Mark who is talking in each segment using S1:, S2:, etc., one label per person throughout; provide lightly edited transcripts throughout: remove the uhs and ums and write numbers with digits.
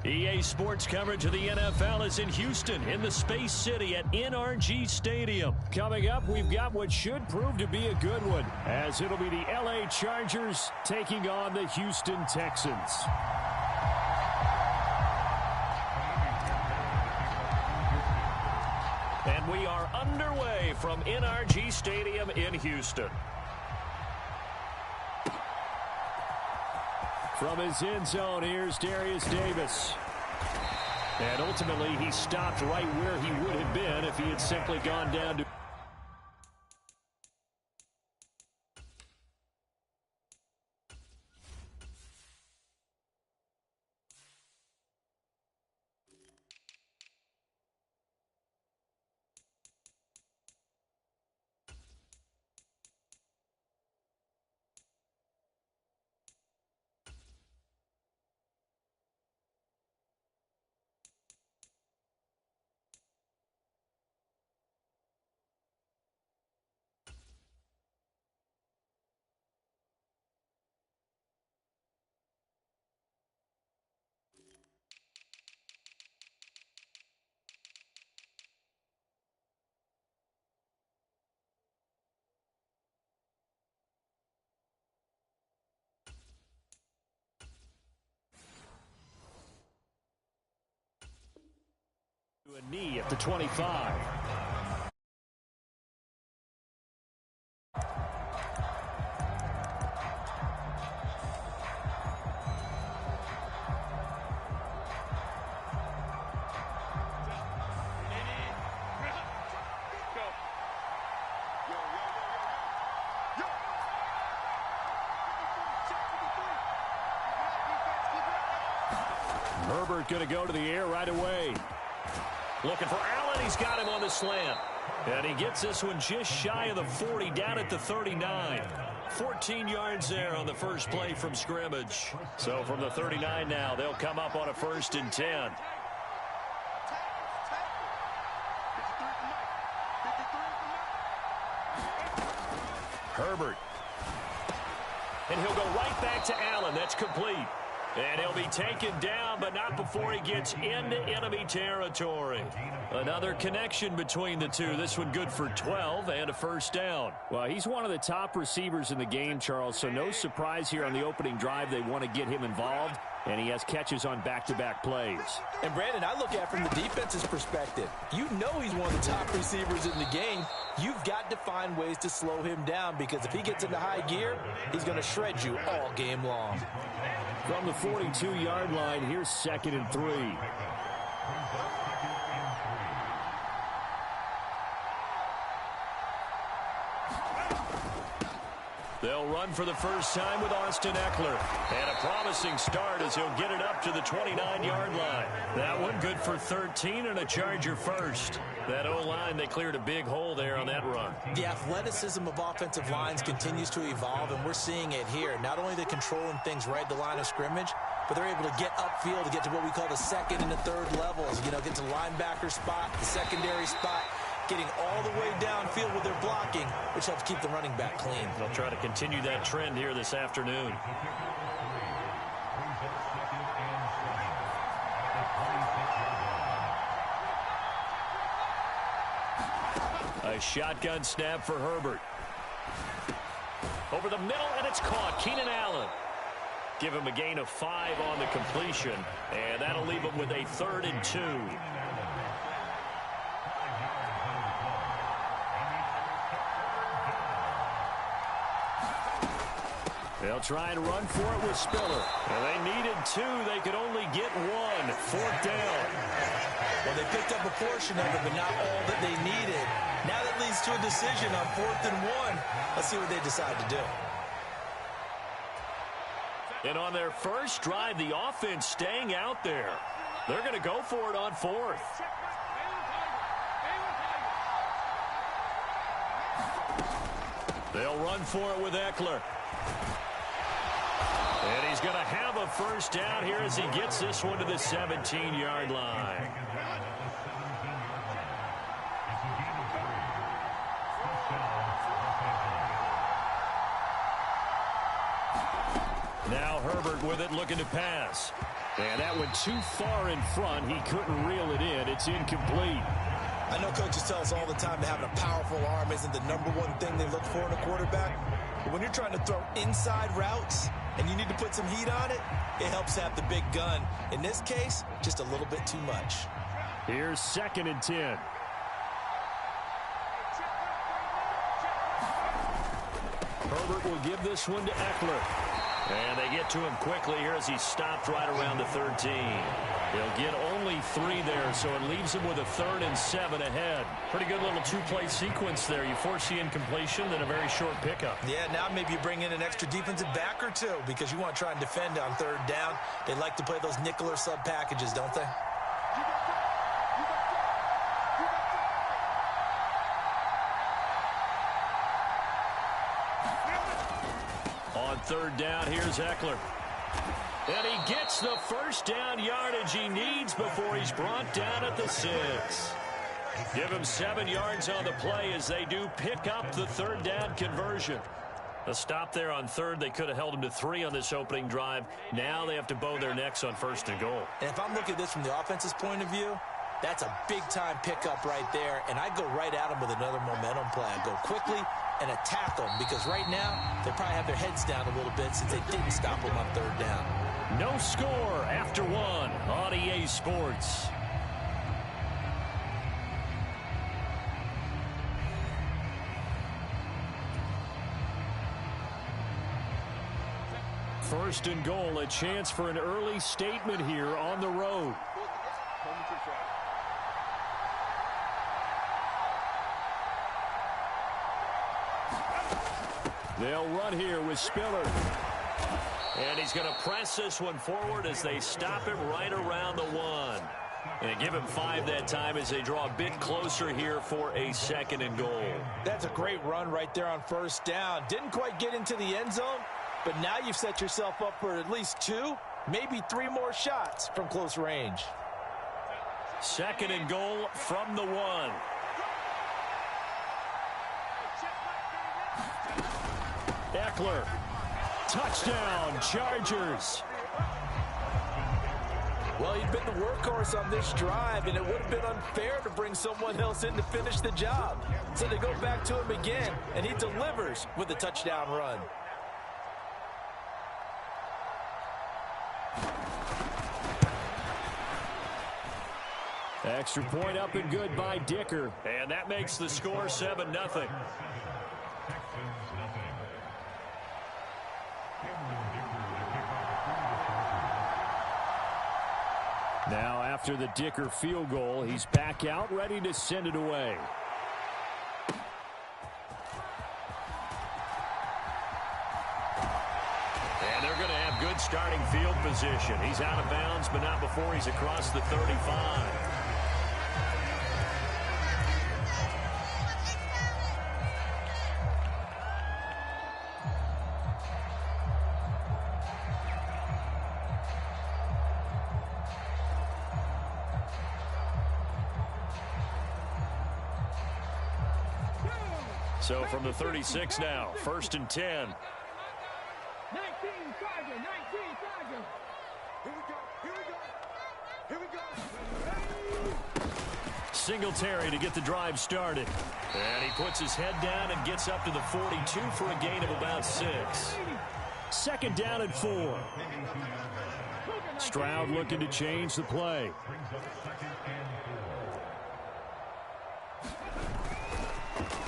S1: EA Sports coverage of the NFL is in Houston in the Space City at NRG Stadium. Coming up, we've got what should prove to be a good one, as it'll be the LA Chargers taking on the Houston Texans. And we are underway from NRG Stadium in Houston. From his end zone, here's Darius Davis. And ultimately, he stopped right where he would have been if he had simply gone down to... A knee at the 25. Herbert going to go to the air right away. Looking for Allen. He's got him on the slant. And he gets this one just shy of the 40, down at the 39. 14 yards there on the first play from scrimmage. So from the 39 now, they'll come up on a 1st and 10. Herbert. And he'll go right back to Allen. That's complete. And he'll be taken down, but not before he gets into enemy territory. Another connection between the two. This one good for 12 and a 1st down. Well, he's one of the top receivers in the game, Charles, so no surprise here on the opening drive. They want to get him involved, and he has catches on back-to-back plays.
S2: And, Brandon, I look at it from the defense's perspective. You know he's one of the top receivers in the game. You've got to find ways to slow him down, because if he gets into high gear, he's going to shred you all game long.
S1: From the 42-yard line, here's 2nd and 3. They'll run for the first time with Austin Eckler. And a promising start as he'll get it up to the 29-yard line. That one good for 13 and a Charger first. That O-line, they cleared a big hole there on that run.
S2: The athleticism of offensive lines continues to evolve, and we're seeing it here. Not only they're controlling things right at the line of scrimmage, but they're able to get upfield to get to what we call the 2nd and the 3rd levels. You know, get to the linebacker spot, the secondary spot, getting all the way downfield with their blocking, which helps keep the running back clean.
S1: They'll try to continue that trend here this afternoon. A shotgun snap for Herbert. Over the middle, and it's caught. Keenan Allen. Give him a gain of 5 on the completion, and that'll leave him with a 3rd and 2. They'll try and run for it with Spiller. And they needed 2. They could only get 1. 4th down.
S2: Well, they picked up a portion of it, but not all that they needed. Now that leads to a decision on 4th and 1. Let's see what they decide to do.
S1: And on their first drive, the offense staying out there. They're going to go for it on 4th. They'll run for it with Eckler. And he's going to have a 1st down here as he gets this one to the 17-yard line. Now Herbert with it, looking to pass. And that went too far in front. He couldn't reel it in. It's incomplete.
S2: I know coaches tell us all the time that having a powerful arm isn't the #1 thing they look for in a quarterback. But when you're trying to throw inside routes and you need to put some heat on it, it helps have the big gun. In this case, just a little bit too much.
S1: Here's 2nd and 10. Herbert will give this one to Eckler. And they get to him quickly here as he stopped right around the 13. They'll get only 3 there, so it leaves him with a 3rd and 7 ahead. Pretty good little 2-play sequence there. You force the incompletion, then a very short pickup.
S2: Yeah, now maybe you bring in an extra defensive back or 2 because you want to try and defend on 3rd down. They like to play those nickel or sub packages, don't they?
S1: On 3rd down, here's Eckler. And he gets the first down yardage he needs before he's brought down at the 6. Give him 7 yards on the play as they do pick up the 3rd down conversion. A stop there on 3rd. They could have held him to 3 on this opening drive. Now they have to bow their necks on 1st and goal.
S2: And if I'm looking at this from the offense's point of view, that's a big-time pickup right there. And I go right at him with another momentum play. I go quickly and attack them because right now they probably have their heads down a little bit since they didn't stop them on 3rd down.
S1: No score after 1 on EA Sports. First and goal, a chance for an early statement here on the road. They'll run here with Spiller. And he's going to press this one forward as they stop him right around the 1. And give him 5 that time as they draw a bit closer here for a 2nd and goal.
S2: That's a great run right there on 1st down. Didn't quite get into the end zone, but now you've set yourself up for at least 2, maybe 3 more shots from close range.
S1: 2nd and goal from the 1. Eckler. Touchdown, Chargers.
S2: Well, he'd been the workhorse on this drive, and it would have been unfair to bring someone else in to finish the job. So they go back to him again, and he delivers with a touchdown run.
S1: Extra point up and good by Dicker. And that makes the score 7-0. Now, after the Dicker field goal, he's back out, ready to send it away. And they're going to have good starting field position. He's out of bounds, but not before he's across the 35. So from the 36 now, 1st and 10.
S3: 19 Charger, 19 Charger. Here we go.
S1: Singletary to get the drive started. And he puts his head down and gets up to the 42 for a gain of about 6. 2nd down and 4. Stroud looking to change the play.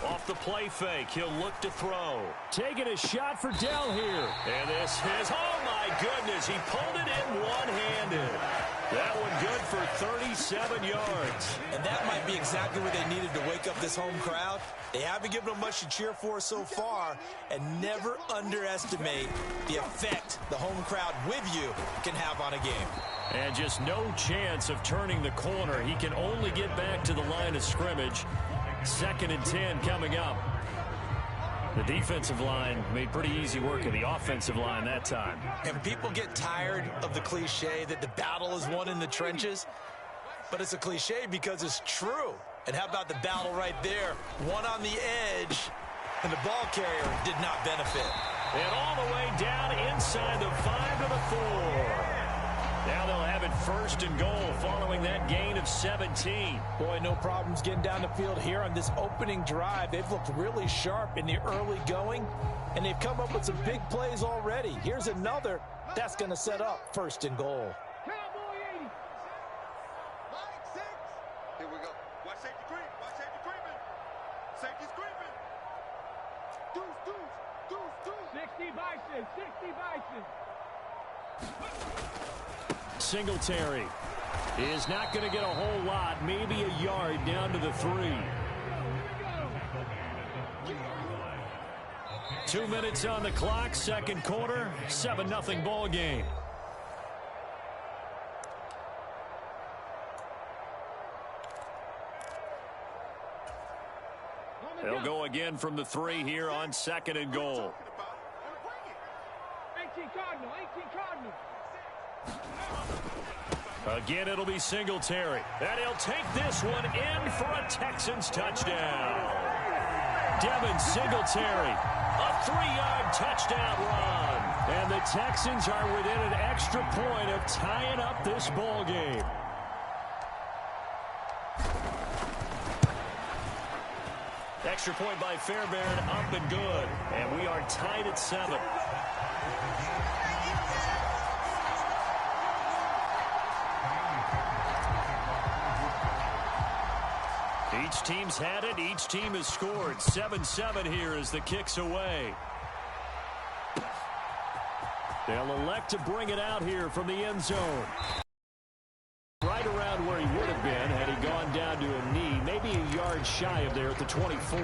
S1: Off the play fake, he'll look to throw. Taking a shot for Dell here. And this is, oh my goodness, he pulled it in one-handed. That one good for 37 yards.
S2: And that might be exactly what they needed to wake up this home crowd. They haven't given them much to cheer for so far, and never underestimate the effect the home crowd with you can have on a game.
S1: And just no chance of turning the corner. He can only get back to the line of scrimmage. 2nd and 10 coming up. The defensive line made pretty easy work of the offensive line that time.
S2: And people get tired of the cliche that the battle is won in the trenches. But it's a cliche because it's true. And how about the battle right there? One on the edge, and the ball carrier did not benefit.
S1: And all the way down inside the 5 to the 4. Now they'll have it first and goal following that gain of 17.
S2: Boy, no problems getting down the field here on this opening drive. They've looked really sharp in the early going, and they've come up with some big plays already. Here's another that's going to set up first and goal.
S3: Cowboy 80.
S4: Line 6. Here we go. Watch safety creep. Watch safety creeping. Safety's creeping. Deuce, deuce, deuce, deuce.
S3: 60 Bison. 60 Bison.
S1: Singletary is not going to get a whole lot, maybe a yard down to the 3. 2 minutes on the clock, second quarter, 7-0 ball game. They'll go again from the 3 here on second and goal.
S3: 18 Cardinal. 18 Cardinal.
S1: Again, it'll be Singletary. And he'll take this one in for a Texans touchdown. Devin Singletary, a 3-yard touchdown run. And the Texans are within an extra point of tying up this ball game. Extra point by Fairbairn, up and good. And we are tied at 7. Each team's had it. Each team has scored. 7-7 here as the kick's away. They'll elect to bring it out here from the end zone. Right around where he would have been had he gone down to a knee. Maybe a yard shy of there at the 24.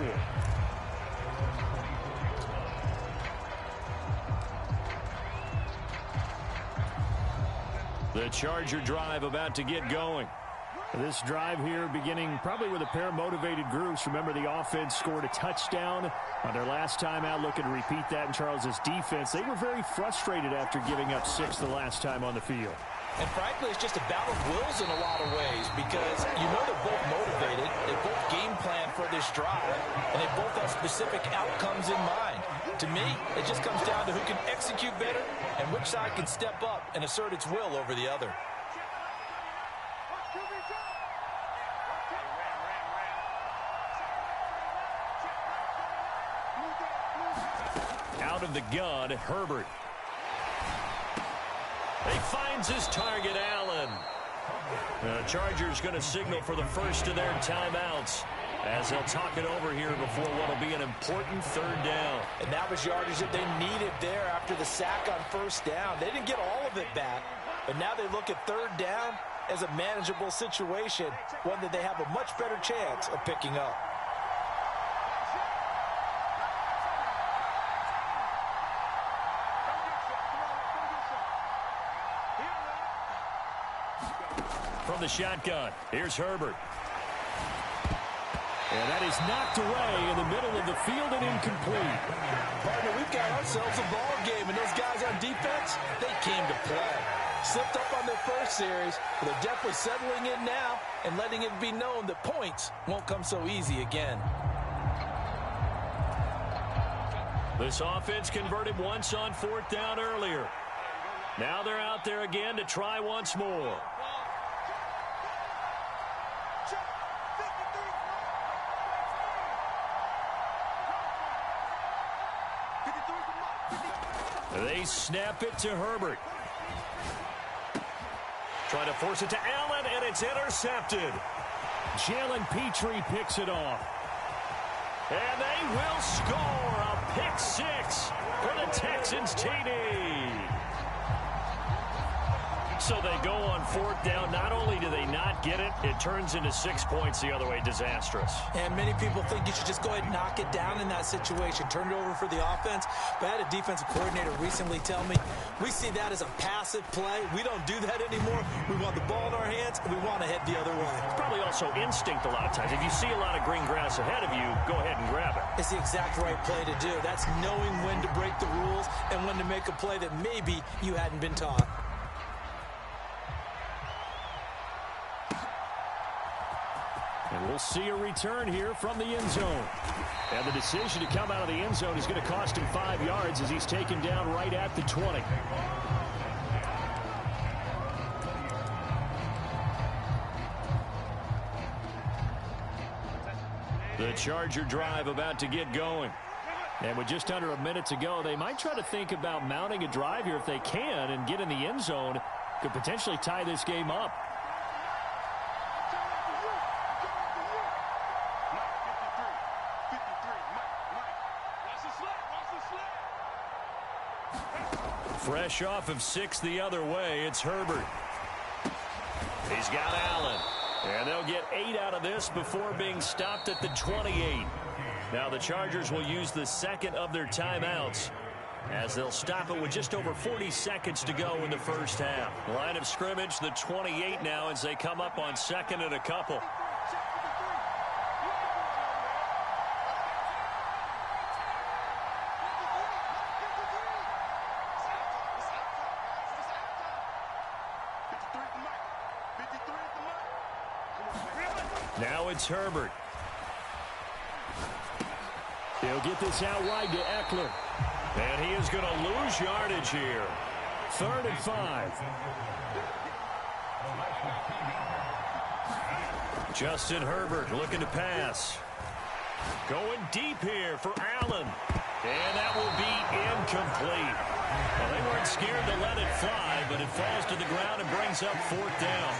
S1: The Charger drive about to get going. This drive here beginning probably with a pair of motivated groups. Remember, the offense scored a touchdown on their last time out. Looking to repeat that in Charles's defense. They were very frustrated after giving up 6 the last time on the field.
S2: And frankly, it's just a battle of wills in a lot of ways because you know they're both motivated. They both game plan for this drive, and they both have specific outcomes in mind. To me, it just comes down to who can execute better and which side can step up and assert its will over the other.
S1: Out of the gun, Herbert. He finds his target, Allen. The Chargers going to signal for the first of their timeouts as they'll talk it over here before what will be an important third down.
S2: And that was yardage that they needed there after the sack on first down. They didn't get all of it back, but now they look at third down as a manageable situation, one that they have a much better chance of picking up.
S1: From the shotgun, here's Herbert. And that is knocked away in the middle of the field and incomplete.
S2: Partner, we've got ourselves a ball game, and those guys on defense, they came to play. Slipped up on their first series, but they're definitely settling in now and letting it be known that points won't come so easy again.
S1: This offense converted once on fourth down earlier. Now they're out there again to try once more. They snap it to Herbert. Trying to force it to Allen, and it's intercepted. Jalen Petrie picks it off. And they will score a pick 6 for the Texans TD. So they go on fourth down. Not only do they not get it, it turns into 6 points the other way. Disastrous.
S2: And many people think you should just go ahead and knock it down in that situation. Turn it over for the offense. But I had a defensive coordinator recently tell me, we see that as a passive play. We don't do that anymore. We want the ball in our hands, and we want to head the other way.
S1: It's probably also instinct a lot of times. If you see a lot of green grass ahead of you, go ahead and grab it.
S2: It's the exact right play to do. That's knowing when to break the rules and when to make a play that maybe you hadn't been taught.
S1: And we'll see a return here from the end zone. And the decision to come out of the end zone is going to cost him 5 yards as he's taken down right at the 20. The Charger drive about to get going. And with just under a minute to go, they might try to think about mounting a drive here if they can and get in the end zone. Could potentially tie this game up. Fresh off of 6 the other way, it's Herbert. He's got Allen. And they'll get 8 out of this before being stopped at the 28. Now the Chargers will use the second of their timeouts as they'll stop it with just over 40 seconds to go in the first half. Line of scrimmage, the 28 now as they come up on second and a couple. Now it's Herbert. He'll get this out wide to Eckler. And he is going to lose yardage here. 3rd and 5. Justin Herbert looking to pass. Going deep here for Allen. And that will be incomplete. Well, they weren't scared to let it fly, but it falls to the ground and brings up 4th down.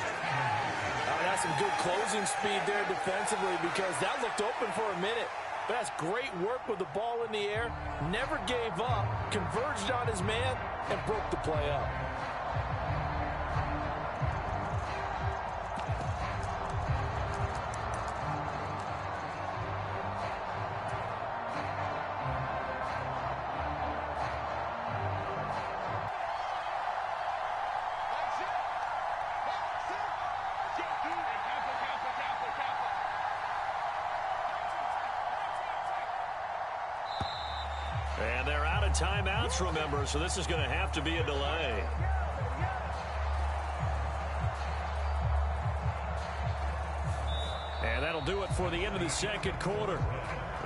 S2: That's some good closing speed there defensively because that looked open for a minute. But that's great work with the ball in the air. Never gave up, converged on his man, and broke the play up.
S1: And they're out of timeouts, remember, so this is going to have to be a delay. And that'll do it for the end of the second quarter.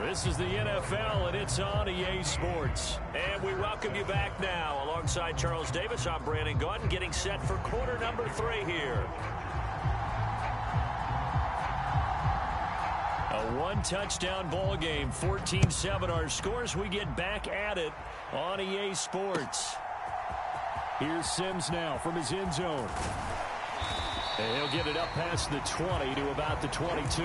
S1: This is the NFL, and it's on EA Sports. And we welcome you back now. Alongside Charles Davis, I'm Brandon Gaudin, getting set for quarter number 3 here. A one-touchdown ball game, 14-7 our scores. We get back at it on EA Sports. Here's Sims now from his end zone. And he'll get it up past the 20 to about the 22.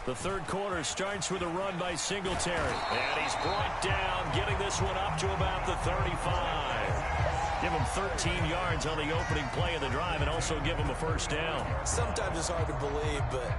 S1: The third quarter starts with a run by Singletary. And he's brought down, getting this one up to about the 35. Give him 13 yards on the opening play of the drive and also give him a first down.
S2: Sometimes it's hard to believe, but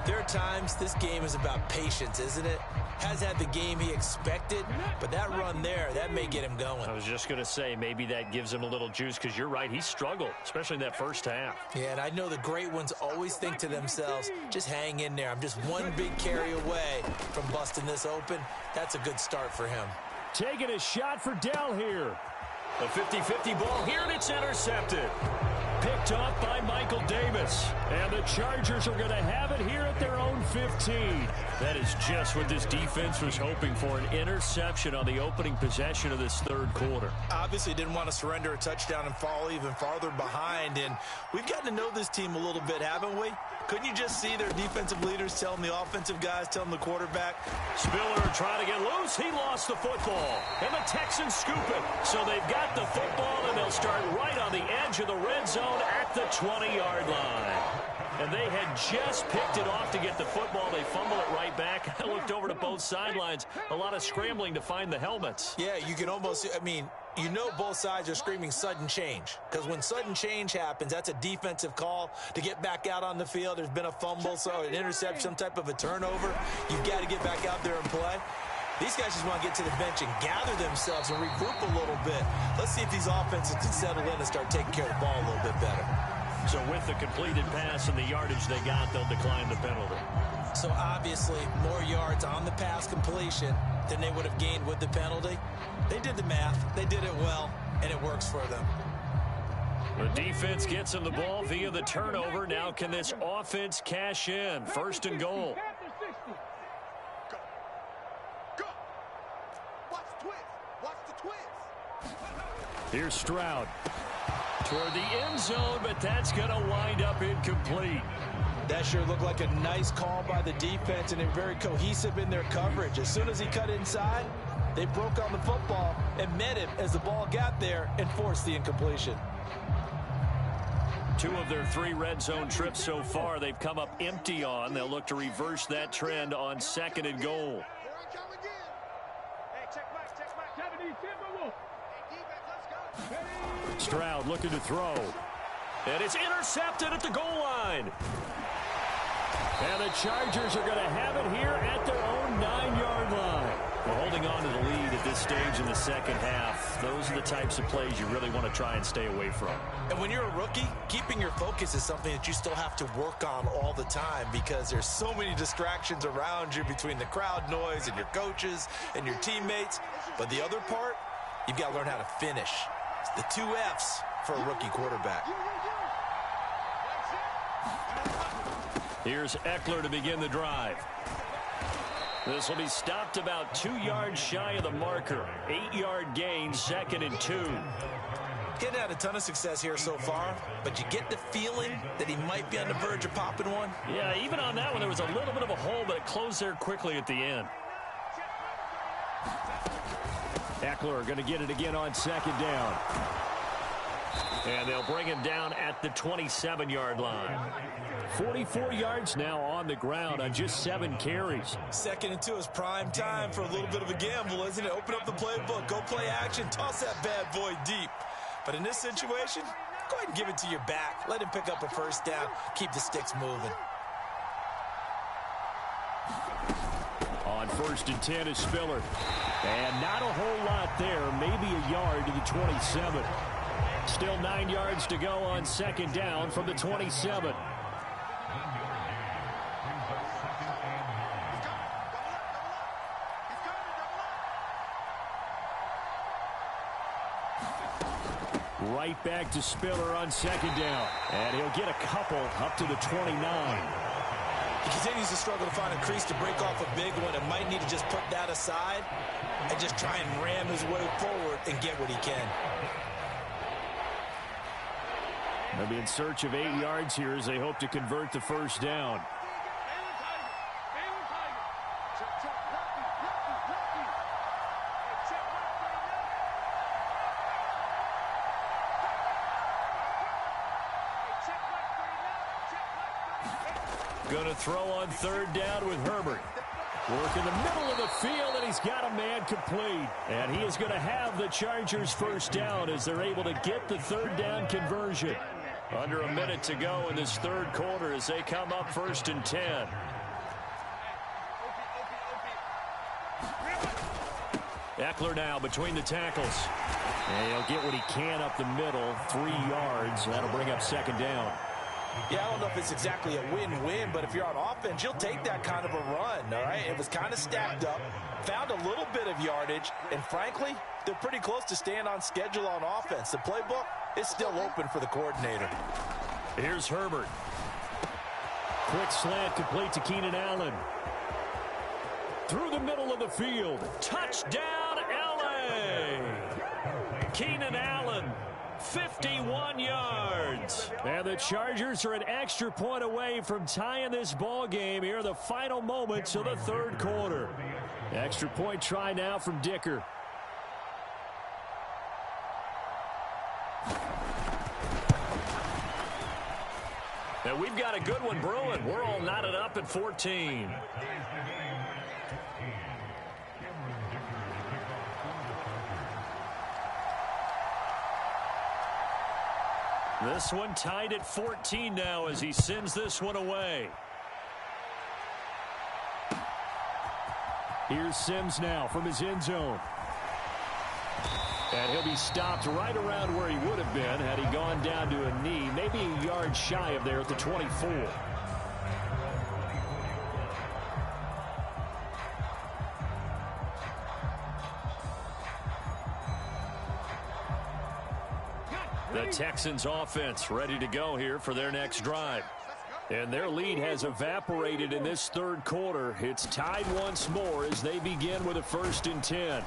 S2: there are times this game is about patience, isn't it? Has had the game he expected, but that run there, that may get him going.
S1: I was just going to say, maybe that gives him a little juice because you're right, he struggled, especially in that first half.
S2: Yeah, and I know the great ones always think to themselves, just hang in there. I'm just one big carry away from busting this open. That's a good start for him.
S1: Taking a shot for Dell here. A 50-50 ball here, and it's intercepted. Picked off by Michael Davis. And the Chargers are going to have it here at their own 15. That is just what this defense was hoping for, an interception on the opening possession of this third quarter.
S2: Obviously didn't want to surrender a touchdown and fall even farther behind. And we've gotten to know this team a little bit, haven't we? Couldn't you just see their defensive leaders telling the offensive guys, telling the quarterback?
S1: Spiller trying to get loose. He lost the football. And the Texans scoop it. So they've got the football, and they'll start right on the edge of the red zone at the 20-yard line. And they had just picked it off to get the football. They fumble it right back. I looked over to both sidelines. A lot of scrambling to find the helmets.
S2: Yeah, you can almost, I mean, you know both sides are screaming sudden change. Because when sudden change happens, that's a defensive call to get back out on the field. There's been a fumble, so an interception, some type of a turnover. You've got to get back out there and play. These guys just want to get to the bench and gather themselves and regroup a little bit. Let's see if these offenses can settle in and start taking care of the ball a little bit better.
S1: So with the completed pass and the yardage they got, they'll decline the penalty.
S2: So obviously more yards on the pass completion than they would have gained with the penalty. They did the math. They did it well, and it works for them.
S1: The defense gets him the ball via the turnover. Now can this offense cash in? First and goal.
S4: Go. Go. Watch the twist. Watch the twist.
S1: Here's Stroud. Toward the end zone, but that's going to wind up incomplete.
S2: That sure looked like a nice call by the defense, and they're very cohesive in their coverage. As soon as he cut inside, they broke on the football and met him as the ball got there and forced the incompletion.
S1: 2 of their 3 red zone trips so far they've come up empty on. They'll look to reverse that trend on second and goal.
S4: Here I come again. Hey, check back, check back.
S3: 70, Timberwolf.
S4: Hey, defense, let's go.
S1: Stroud looking to throw. And it's intercepted at the goal line. And the Chargers are going to have it here at their own 9-yard line. We're holding on to the lead at this stage in the second half. Those are the types of plays you really want to try and stay away from.
S2: And when you're a rookie, keeping your focus is something that you still have to work on all the time because there's so many distractions around you between the crowd noise and your coaches and your teammates. But the other part, you've got to learn how to finish. It's the 2 F's for a rookie quarterback.
S1: Here's Eckler to begin the drive. This will be stopped about 2 yards shy of the marker. 8-yard gain, second and 2.
S2: Getting had a ton of success here so far, but you get the feeling that he might be on the verge of popping one.
S1: Yeah, even on that one, there was a little bit of a hole, but it closed there quickly at the end. Eckler going to get it again on second down. And they'll bring him down at the 27-yard line. 44 yards now on the ground on just 7 carries.
S2: Second and 2 is prime time for a little bit of a gamble, isn't it? Open up the playbook, go play action, toss that bad boy deep. But in this situation, go ahead and give it to your back. Let him pick up a first down. Keep the sticks moving.
S1: On first and 10 is Spiller. And not a whole lot there, maybe a yard to the 27. Still 9 yards to go on second down from the 27. Right back to Spiller on second down. And he'll get a couple up to the 29.
S2: He continues to struggle to find a crease to break off a big one and might need to just put that aside and just try and ram his way forward and get what he can.
S1: They'll be in search of 8 yards here as they hope to convert the first down. Going to throw on third down with Herbert. Work in the middle of the field, and he's got a man complete. And he is going to have the Chargers first down as they're able to get the third down conversion. Under a minute to go in this third quarter as they come up first and 10. Eckler now between the tackles. And he'll get what he can up the middle, 3 yards. That'll bring up second down.
S2: Yeah, I don't know if it's exactly a win-win, but if you're on offense, you'll take that kind of a run, all right? It was kind of stacked up, found a little bit of yardage, and frankly, they're pretty close to staying on schedule on offense. The playbook is still open for the coordinator.
S1: Here's Herbert. Quick slant complete to Keenan Allen. Through the middle of the field. Touchdown, L.A. Keenan Allen. 51 yards. And the Chargers are an extra point away from tying this ball game here in the final moments of the third quarter. Extra point try now from Dicker. And we've got a good one brewing. We're all knotted up at 14. This one tied at 14 now as he sends this one away. Here's Sims now from his end zone. And he'll be stopped right around where he would have been had he gone down to a knee, maybe a yard shy of there at the 24. The Texans offense ready to go here for their next drive. And their lead has evaporated in this third quarter. It's tied once more as they begin with a 1st and 10.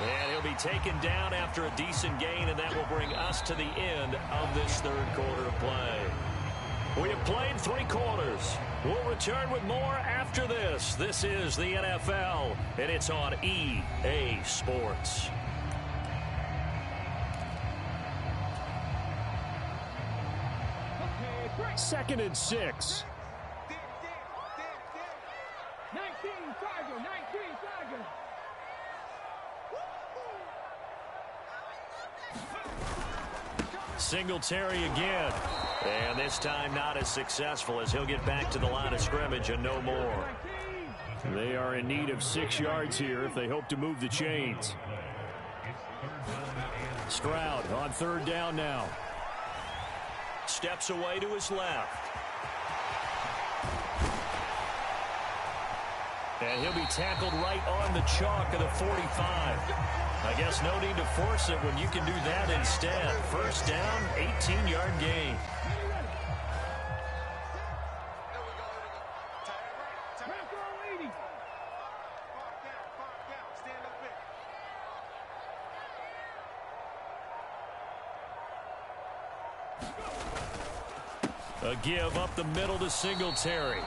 S1: And he'll be taken down after a decent gain, and that will bring us to the end of this third quarter of play. We have played 3 quarters. We'll return with more after this. This is the NFL, and it's on EA Sports.
S3: Second and 6. 19 Tiger, 19 Tiger.
S1: Singletary again. And this time not as successful as he'll get back to the line of scrimmage and no more.
S3: They are in need of 6 yards here if they hope to move the chains. Stroud on 3rd down now.
S1: Steps away to his left. And he'll be tackled right on the chalk of the 45. I guess no need to force it when you can do that instead. 1st down, 18-yard gain. A give up the middle to Singletary.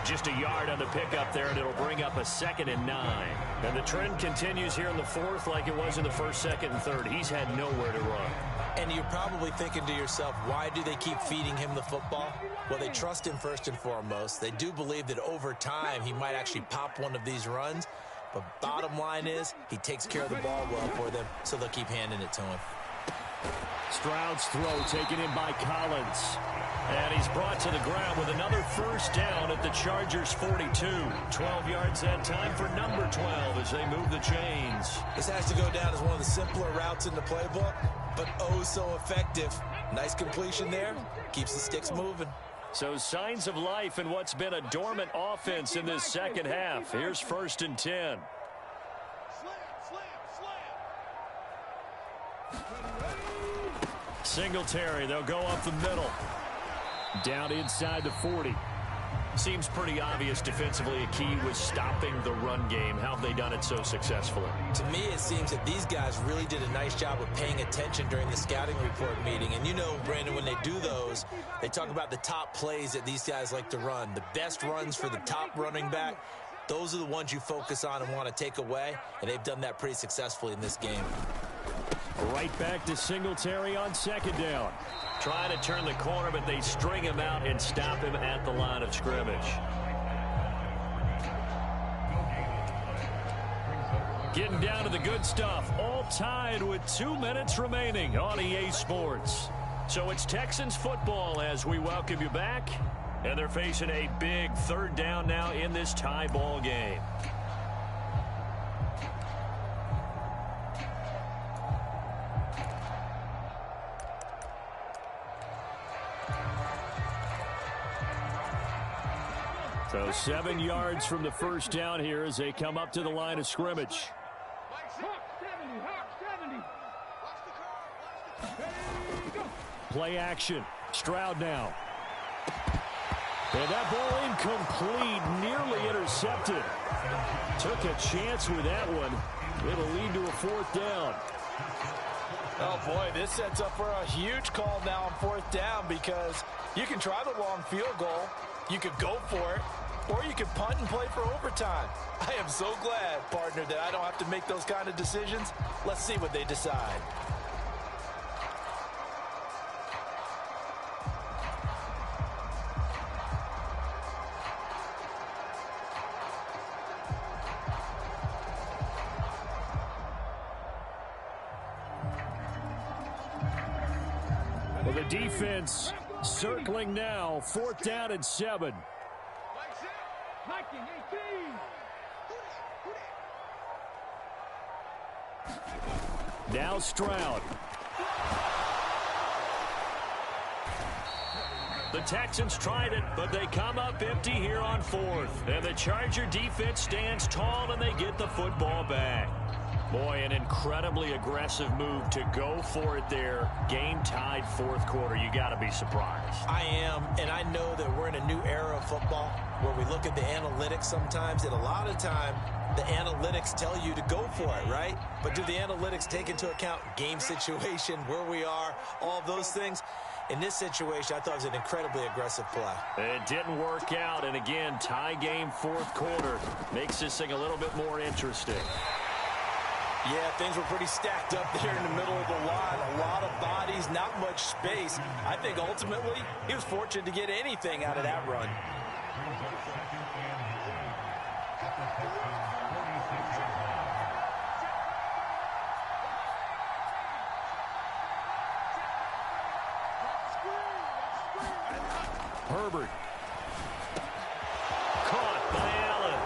S1: Just a yard on the pickup there, and it'll bring up a 2nd and 9. And the trend continues here in the 4th like it was in the 1st, 2nd, and 3rd. He's had nowhere to run.
S2: And you're probably thinking to yourself, why do they keep feeding him the football? Well, they trust him first and foremost. They do believe that over time he might actually pop one of these runs. But bottom line is he takes care of the ball well for them, so they'll keep handing it to him.
S3: Stroud's throw taken in by Collins.
S1: And he's brought to the ground with another 1st down at the Chargers' 42. 12 yards that time for number 12 as they move the chains.
S2: This has to go down as one of the simpler routes in the playbook, but oh so effective. Nice completion there. Keeps the sticks moving.
S1: So signs of life in what's been a dormant offense in this second half. Here's 1st and 10. Singletary, they'll go up the middle.
S3: Down inside the 40.
S1: Seems pretty obvious defensively a key was stopping the run game. How have they done it so successfully?
S2: To me, it seems that these guys really did a nice job of paying attention during the scouting report meeting. And you know, Brandon, when they do those, they talk about the top plays that these guys like to run. The best runs for the top running back, those are the ones you focus on and want to take away. And they've done that pretty successfully in this game.
S3: Right back to Singletary on 2nd down.
S1: Trying to turn the corner, but they string him out and stop him at the line of scrimmage. Getting down to the good stuff. All tied with 2 minutes remaining on EA Sports. So it's Texans football as we welcome you back. And they're facing a big 3rd down now in this tie ball game.
S3: So 7 yards from the 1st down here as they come up to the line of scrimmage. Play action. Stroud now. And that ball incomplete, nearly intercepted. Took a chance with that one. It'll lead to a 4th down.
S5: Oh, boy, this sets up for a huge call now on 4th down because you can try the long field goal. You could go for it, or you could punt and play for overtime. I am so glad, partner, that I don't have to make those kind of decisions. Let's see what they decide.
S3: Well, the defense circling now. 4th down and 7. Now Stroud.
S1: The Texans tried it, but they come up empty here on 4th. And the Charger defense stands tall, and they get the football back. Boy, an incredibly aggressive move to go for it there. Game tied fourth quarter. You got to be surprised.
S2: I am, and I know that we're in a new era of football where we look at the analytics sometimes, and a lot of time the analytics tell you to go for it, right? But do the analytics take into account game situation, where we are, all of those things? In this situation, I thought it was an incredibly aggressive play.
S1: It didn't work out, and again, tie game fourth quarter makes this thing a little bit more interesting.
S5: Yeah, things were pretty stacked up there in the middle of the line. A lot of bodies, not much space. I think ultimately he was fortunate to get anything out of that run.
S1: Herbert. Caught by Allen.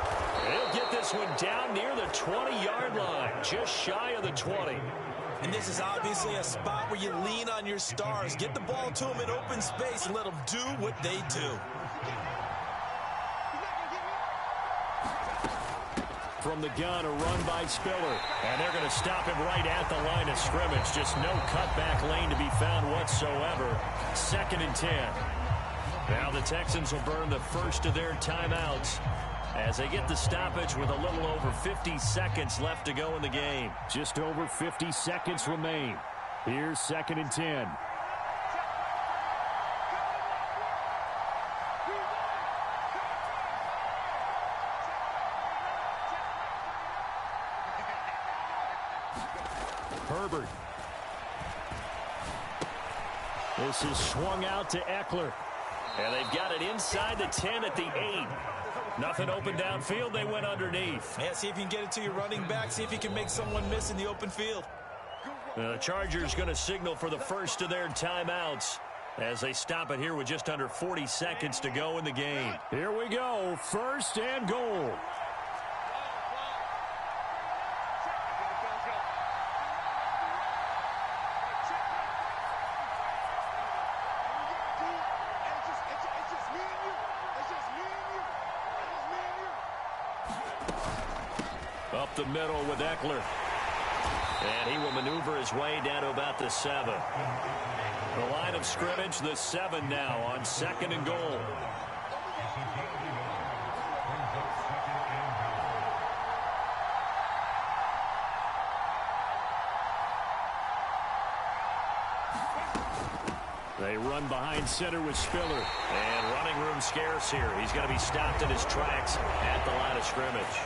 S1: He'll get this one down near the 20-yard line, just shy of the 20.
S2: And this is obviously a spot where you lean on your stars. Get the ball to them in open space and let them do what they do.
S1: From the gun, a run by Spiller. And they're going to stop him right at the line of scrimmage. Just no cutback lane to be found whatsoever. 2nd and 10. Now the Texans will burn the first of their timeouts as they get the stoppage with a little over 50 seconds left to go in the game.
S3: Just over 50 seconds remain. Here's 2nd and 10. Herbert. This is swung out to Eckler.
S1: And they've got it inside the 10 at the 8. Nothing open downfield. They went underneath.
S2: Yeah, see if you can get it to your running back. See if you can make someone miss in the open field.
S1: The Chargers going to signal for the first of their timeouts as they stop it here with just under 40 seconds to go in the game.
S3: Here we go. 1st and goal.
S1: Up the middle with Eckler. And he will maneuver his way down to about the 7. The line of scrimmage, the 7 now on 2nd and goal.
S3: They run behind center with Spiller.
S1: And running room scarce here. He's going to be stopped in his tracks at the line of scrimmage.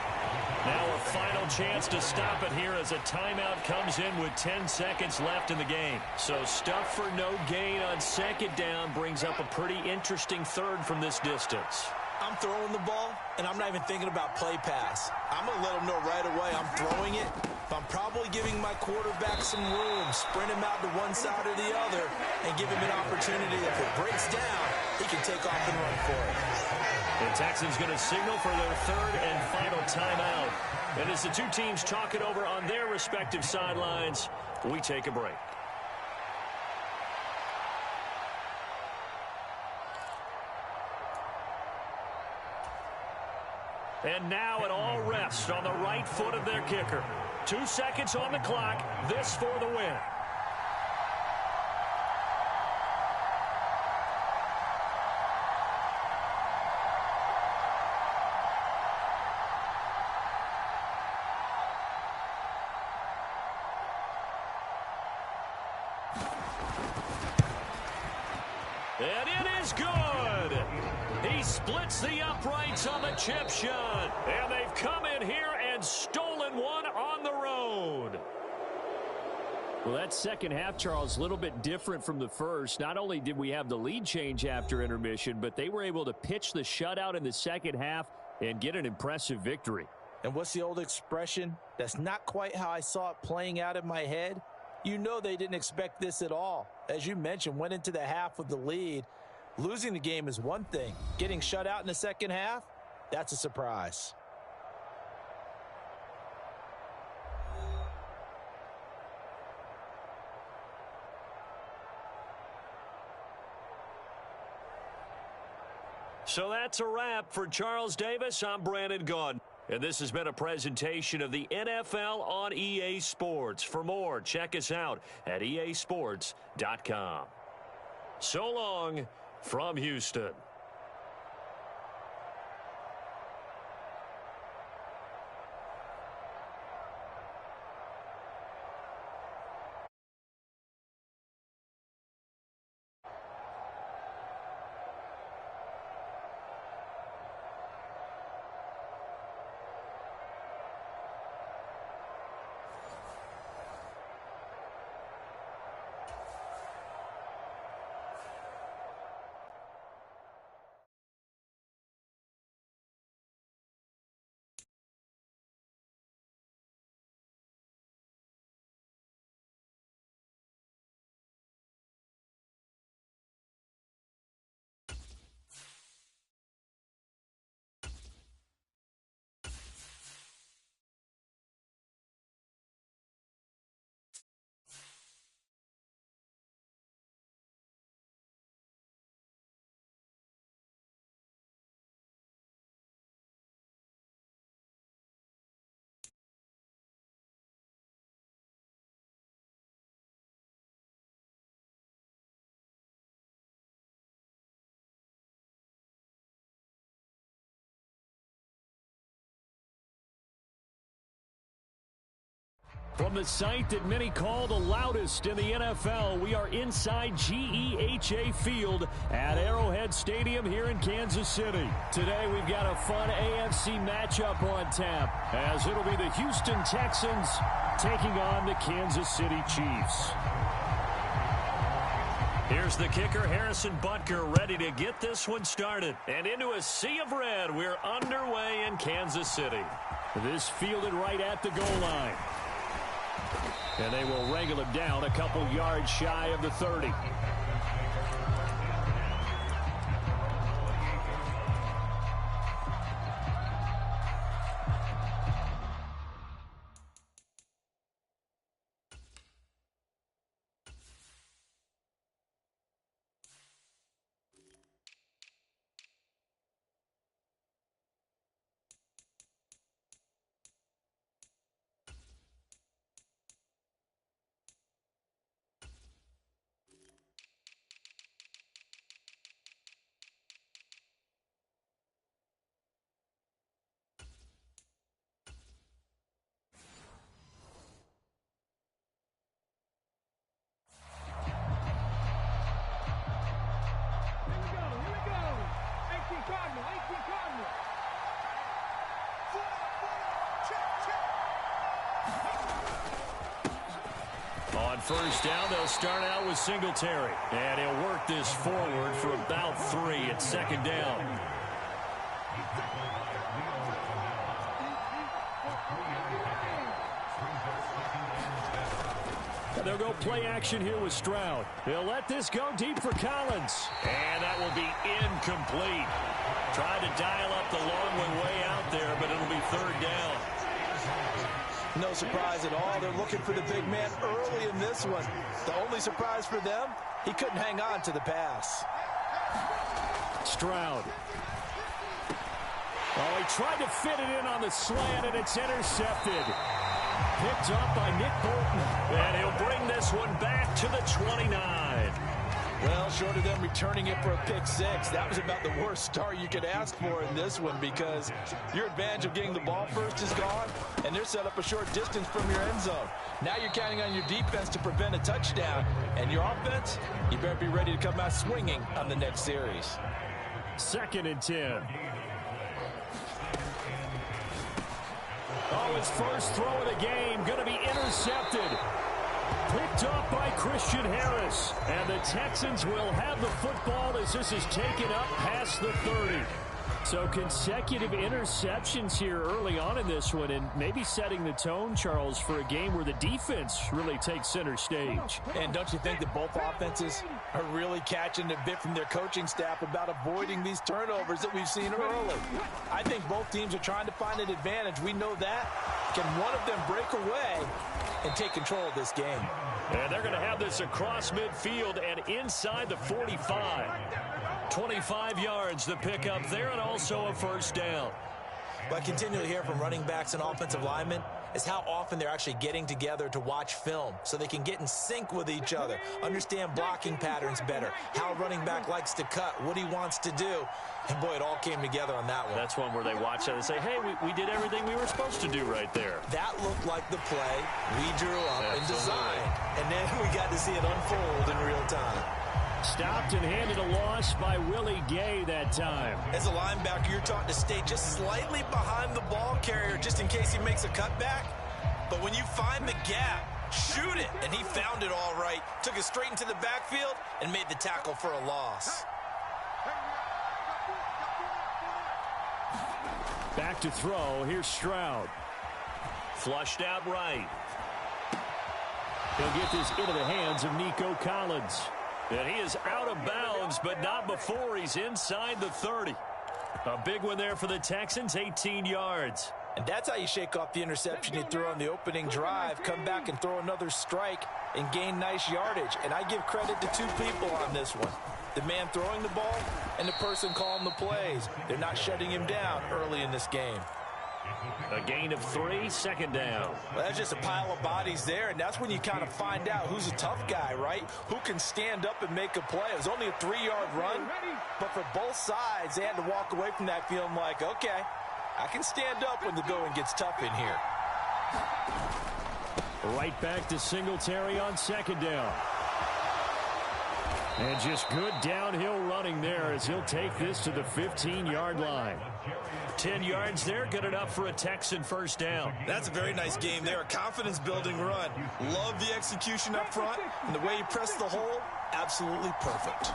S1: Now a final chance to stop it here as a timeout comes in with 10 seconds left in the game. So stuff for no gain on 2nd down brings up a pretty interesting 3rd from this distance.
S2: I'm throwing the ball, and I'm not even thinking about play pass. I'm going to let them know right away I'm throwing it. But I'm probably giving my quarterback some room, sprint him out to one side or the other, and give him an opportunity. If it breaks down, he can take off and run for it.
S1: The Texans going to signal for their 3rd and final timeout. And as the two teams talk it over on their respective sidelines, we take a break. And now it all rests on the right foot of their kicker. 2 seconds on the clock. This for the win. And it is good. He splits the uprights on the chip shot. And they've come in here and stolen one on the road.
S3: Well, that second half, Charles, a little bit different from the first. Not only did we have the lead change after intermission, but they were able to pitch the shutout in the second half and get an impressive victory.
S2: And what's the old expression? That's not quite how I saw it playing out in my head. You know they didn't expect this at all. As you mentioned, went into the half with the lead. Losing the game is one thing. Getting shut out in the second half, that's a surprise.
S1: So that's a wrap for Charles Davis. I'm Brandon Gaudin. And this has been a presentation of the NFL on EA Sports. For more, check us out at easports.com. So long from Houston.
S3: From the site that many call the loudest in the NFL, we are inside GEHA Field at Arrowhead Stadium here in Kansas City. Today we've got a fun AFC matchup on tap, as it'll be the Houston Texans taking on the Kansas City Chiefs.
S1: Here's the kicker, Harrison Butker, ready to get this one started. And into a sea of red, we're underway in Kansas City.
S3: This fielded right at the goal line. And they will wrangle him down a couple yards shy of the 30.
S1: On first down, they'll start out with Singletary. And he'll work this forward for about 3 at second down.
S3: And they'll go play action here with Stroud. They'll let this go deep for Collins.
S1: And that will be incomplete. Tried to dial up the long one way out there, but it'll be third down.
S2: No surprise at all. They're looking for the big man early in this one. The only surprise for them, he couldn't hang on to the pass.
S3: Stroud. Oh, he tried to fit it in on the slant, and it's intercepted. Picked up by Nick Bolton.
S1: And he'll bring this one back to the 29.
S5: Well, short of them returning it for a pick six, that was about the worst start you could ask for in this one, because your advantage of getting the ball first is gone, and they're set up a short distance from your end zone. Now you're counting on your defense to prevent a touchdown, and your offense, you better be ready to come out swinging on the next series.
S3: 2nd and 10. Oh, his first throw of the game going to be intercepted. Picked up by Christian Harris. And the Texans will have the football as this is taken up past the 30. So consecutive interceptions here early on in this one, and maybe setting the tone, Charles, for a game where the defense really takes center stage.
S5: And don't you think that both offenses are really catching a bit from their coaching staff about avoiding these turnovers that we've seen early? I think both teams are trying to find an advantage. We know that. Can one of them break away and take control of this game?
S1: And they're going to have this across midfield and inside the 45. 25 yards the pickup there, and also a first down.
S2: What I continually hear from running backs and offensive linemen is how often they're actually getting together to watch film so they can get in sync with each other, understand blocking patterns better, how a running back likes to cut, what he wants to do. And, boy, it all came together on that one.
S1: That's one where they watch it and say, hey, we did everything we were supposed to do right there.
S2: That looked like the play we drew up and designed. And then we got to see it unfold in real time.
S3: Stopped and handed a loss by Willie Gay that time.
S2: As a linebacker, you're taught to stay just slightly behind the ball carrier just in case he makes a cutback. But when you find the gap, shoot it. And he found it all right. Took it straight into the backfield and made the tackle for a loss.
S3: Back to throw. Here's Stroud.
S1: Flushed out right.
S3: He'll get this into the hands of Nico Collins.
S1: And he is out of bounds, but not before he's inside the 30. A big one there for the Texans, 18 yards.
S5: And that's how you shake off the interception you threw on the opening drive, come back and throw another strike and gain nice yardage. And I give credit to two people on this one. The man throwing the ball and the person calling the plays. They're not shutting him down early in this game.
S1: A gain of 3, second down.
S5: Well, that's just a pile of bodies there, and that's when you kind of find out who's a tough guy, right? Who can stand up and make a play. It was only a 3-yard run, but for both sides, they had to walk away from that feeling like, okay, I can stand up when the going gets tough in here.
S3: Right back to Singletary on second down. And just good downhill running there as he'll take this to the 15-yard line.
S1: 10 yards there, good enough for a Texan first down.
S2: That's a very nice game there, a confidence-building run. Love the execution up front, and the way he pressed the hole, absolutely perfect.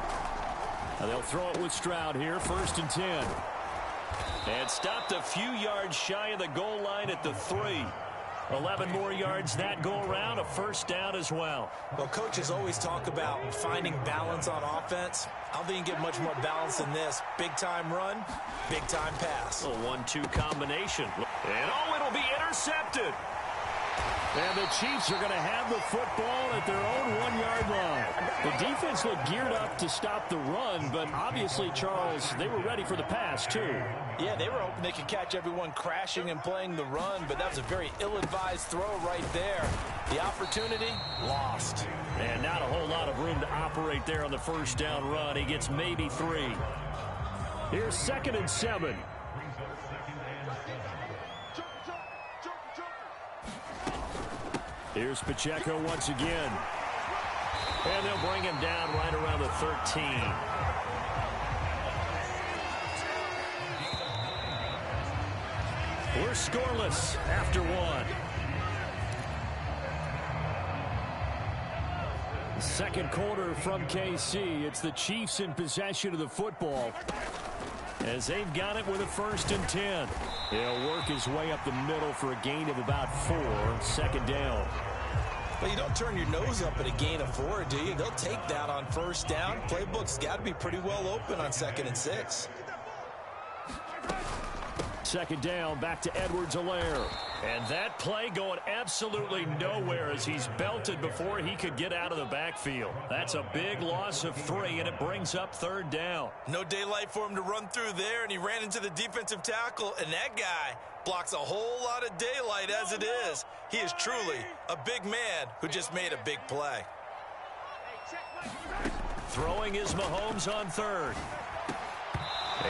S3: Now they'll throw it with Stroud here, 1st and 10.
S1: And stopped a few yards shy of the goal line at the 3. 11 more yards that go around, a first down as well.
S2: Well, coaches always talk about finding balance on offense. I don't think you can get much more balance than this. Big-time run, big-time pass.
S1: A 1-2 combination. And, oh, it'll be intercepted.
S3: And the Chiefs are going to have the football at their own 1-yard line. The defense looked geared up to stop the run, but obviously, Charles, they were ready for the pass, too.
S5: Yeah, they were hoping they could catch everyone crashing and playing the run, but that was a very ill-advised throw right there. The opportunity, lost.
S1: And not a whole lot of room to operate there on the first down run. He gets maybe 3.
S3: Here's 2nd and 7. Here's Pacheco once again.
S1: And they'll bring him down right around the 13. We're scoreless after 1.
S3: Second quarter from KC. It's the Chiefs in possession of the football as they've got it with a 1st and 10. He'll work his way up the middle for a gain of about 4. 2nd down.
S2: Well, you don't turn your nose up at a gain of 4, do you? They'll take that on 1st down. Playbook's got to be pretty well open on 2nd and 6.
S3: 2nd down, back to Edwards-Helaire.
S1: And that play going absolutely nowhere as he's belted before he could get out of the backfield. That's a big loss of 3, and it brings up 3rd down.
S2: No daylight for him to run through there, and he ran into the defensive tackle, and that guy blocks a whole lot of daylight as it is. He is truly a big man who just made a big play.
S1: Throwing is Mahomes on 3rd.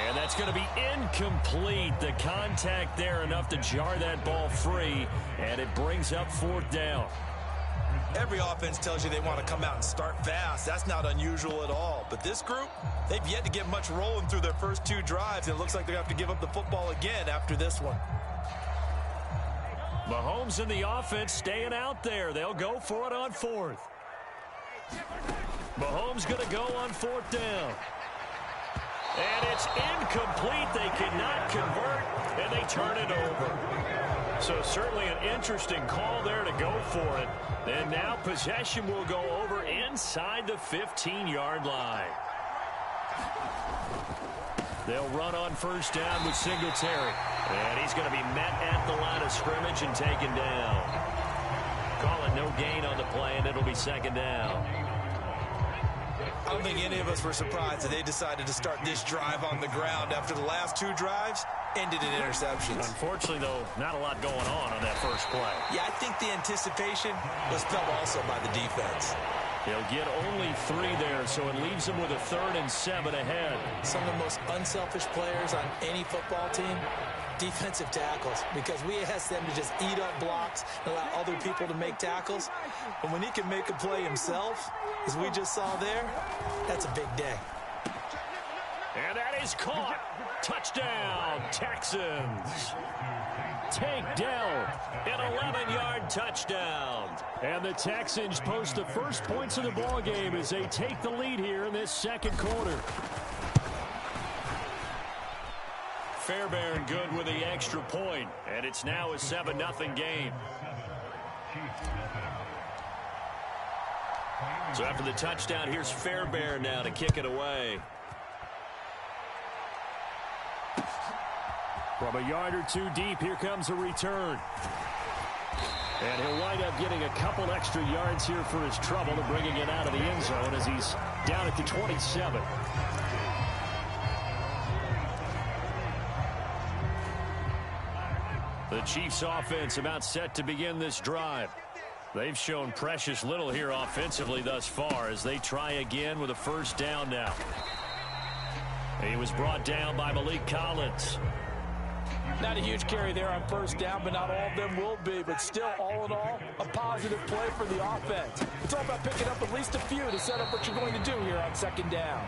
S1: And that's going to be incomplete. The contact there enough to jar that ball free, and it brings up 4th down.
S2: Every offense tells you they want to come out and start fast. That's not unusual at all. But this group, they've yet to get much rolling through their first 2 drives, and it looks like they're going to have to give up the football again after this one.
S1: Mahomes and the offense staying out there. They'll go for it on 4th. Mahomes going to go on 4th down. And it's incomplete. They cannot convert, and they turn it over. So certainly an interesting call there to go for it. And now possession will go over inside the 15-yard line. They'll run on 1st down with Singletary. And he's going to be met at the line of scrimmage and taken down. Call it no gain on the play, and it'll be 2nd down.
S2: I don't think any of us were surprised that they decided to start this drive on the ground after the last 2 drives ended in interceptions.
S1: Unfortunately, though, not a lot going on that first play.
S2: Yeah, I think the anticipation was felt also by the defense.
S1: He'll get only 3 there, so it leaves him with a 3rd and 7 ahead.
S2: Some of the most unselfish players on any football team, defensive tackles, because we ask them to just eat up blocks and allow other people to make tackles. But when he can make a play himself, as we just saw there, that's a big day.
S1: And that is caught. Touchdown, Texans. Takedown, an 11-yard touchdown.
S3: And the Texans post the first points of the ball game as they take the lead here in this second quarter.
S1: Fairbairn good with the extra point, and it's now a 7-0 game. So after the touchdown, here's Fairbairn now to kick it away.
S3: From a yard or 2 deep, here comes a return. And he'll wind up getting a couple extra yards here for his trouble and bringing it out of the end zone as he's down at the 27. The Chiefs offense about set to begin this drive. They've shown precious little here offensively thus far as they try again with a first down now. He was brought down by Malik Collins.
S5: Not a huge carry there on first down, but not all of them will be. But still, all in all, a positive play for the offense. It's all about picking up at least a few to set up what you're going to do here on second down.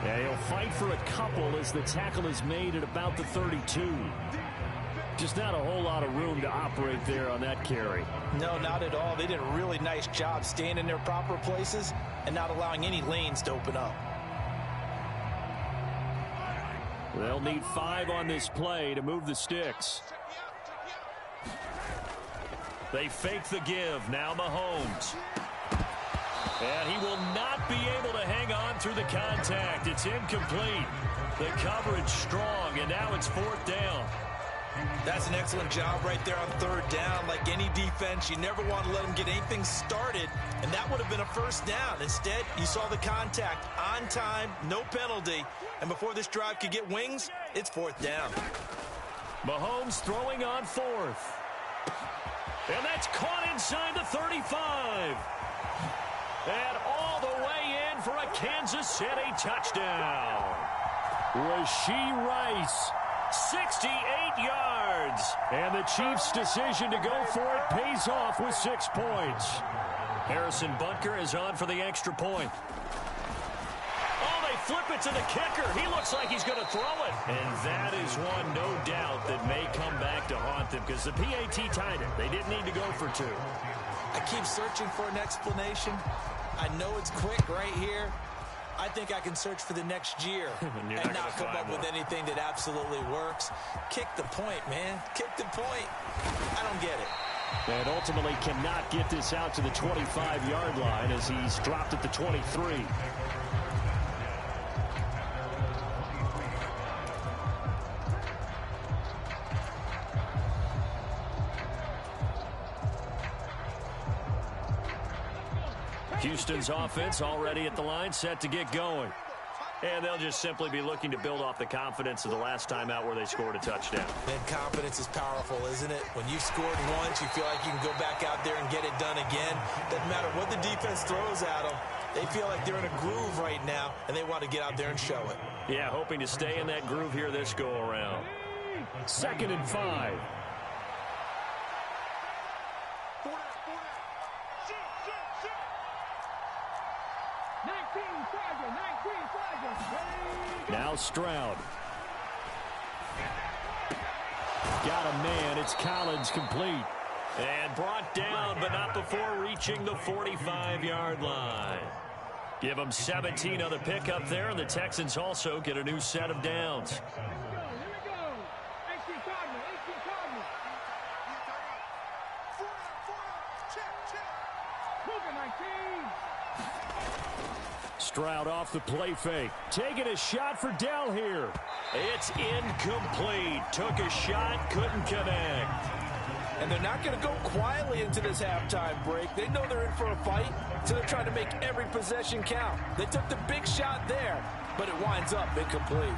S3: Yeah, he'll fight for a couple as the tackle is made at about the 32. Just not a whole lot of room to operate there on that carry.
S5: No, not at all. They did a really nice job staying in their proper places and not allowing any lanes to open up.
S3: They'll need 5 on this play to move the sticks.
S1: They fake the give. Now Mahomes. And he will not be able to hang on through the contact. It's incomplete. The coverage strong, and now it's 4th down.
S2: That's an excellent job right there on 3rd down. Like any defense, you never want to let them get anything started, and that would have been a first down. Instead, you saw the contact on time, no penalty, and before this drive could get wings, it's 4th down.
S1: Mahomes throwing on 4th. And that's caught inside the 35. And all the way in for a Kansas City touchdown.
S3: Rashee Rice.
S1: 68 yards.
S3: And the Chiefs' decision to go for it pays off with 6 points.
S1: Harrison Butker is on for the extra point. Oh, they flip it to the kicker. He looks like he's going to throw it. And that is one, no doubt, that may come back to haunt them because the PAT tied it. They didn't need to go for 2.
S2: I keep searching for an explanation. I know it's quick right here. I think I can search for the next year and not come up with anything that absolutely works. Kick the point, man. Kick the point. I don't get it.
S3: And ultimately cannot get this out to the 25-yard line as he's dropped at the 23. Houston's offense already at the line, set to get going.
S1: And they'll just simply be looking to build off the confidence of the last time out where they scored a touchdown.
S2: And confidence is powerful, isn't it? When you've scored once, you feel like you can go back out there and get it done again. Doesn't matter what the defense throws at them. They feel like they're in a groove right now, and they want to get out there and show it.
S1: Yeah, hoping to stay in that groove here this go-around.
S3: 2nd and 5. Now Stroud. Got a man. It's Collins complete.
S1: And brought down, but not before reaching the 45-yard line. Give them 17 on the pickup there, and the Texans also get a new set of downs.
S3: Stroud off the play fake. Taking a shot for Dell here.
S1: It's incomplete. Took a shot, couldn't connect.
S5: And they're not going to go quietly into this halftime break. They know they're in for a fight, so they're trying to make every possession count. They took the big shot there, but it winds up incomplete.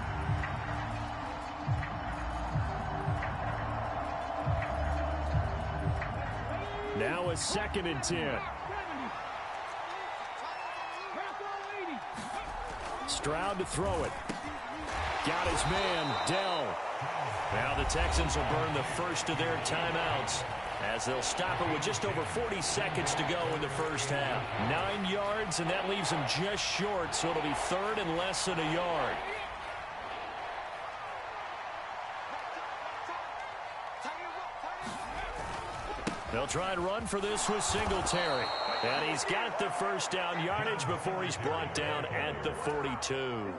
S3: Now a 2nd and 10. Stroud to throw it. Got his man, Dell.
S1: Now the Texans will burn the first of their timeouts as they'll stop it with just over 40 seconds to go in the first half. 9 yards, and that leaves them just short, so it'll be 3rd and less than a yard. They'll try and run for this with Singletary. And he's got the first down yardage before he's brought down at the 42.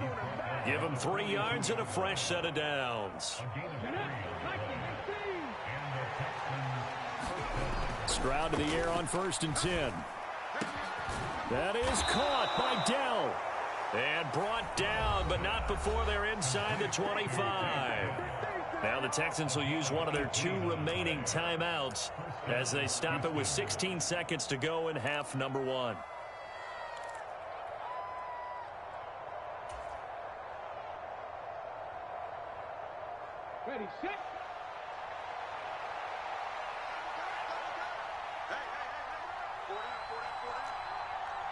S1: Give him 3 yards and a fresh set of downs.
S3: Stroud to the air on 1st and 10. That is caught by Dell.
S1: And brought down, but not before they're inside the 25. Now the Texans will use one of their 2 remaining timeouts as they stop it with 16 seconds to go in half number 1.
S6: Ready, set.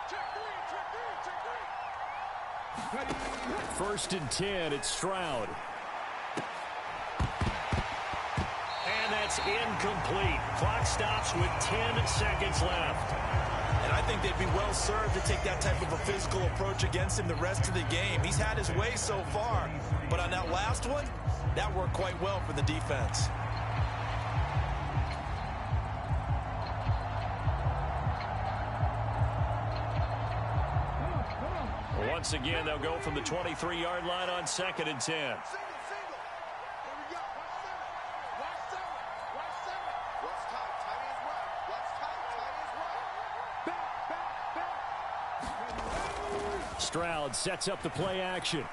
S4: Check 3.
S3: 1st and 10, it's Stroud.
S1: And that's incomplete. Clock stops with 10 seconds left.
S2: And I think they'd be well served to take that type of a physical approach against him the rest of the game. He's had his way so far, but on that last one, that worked quite well for the defense.
S1: Once again, they'll go from the 23-yard line on 2nd and 10.
S4: Single. Here we go. Watch 7. Watch 7. Watch tight. Tight is right. Watch tight. Tight is right.
S6: Back.
S3: Stroud sets up the play action.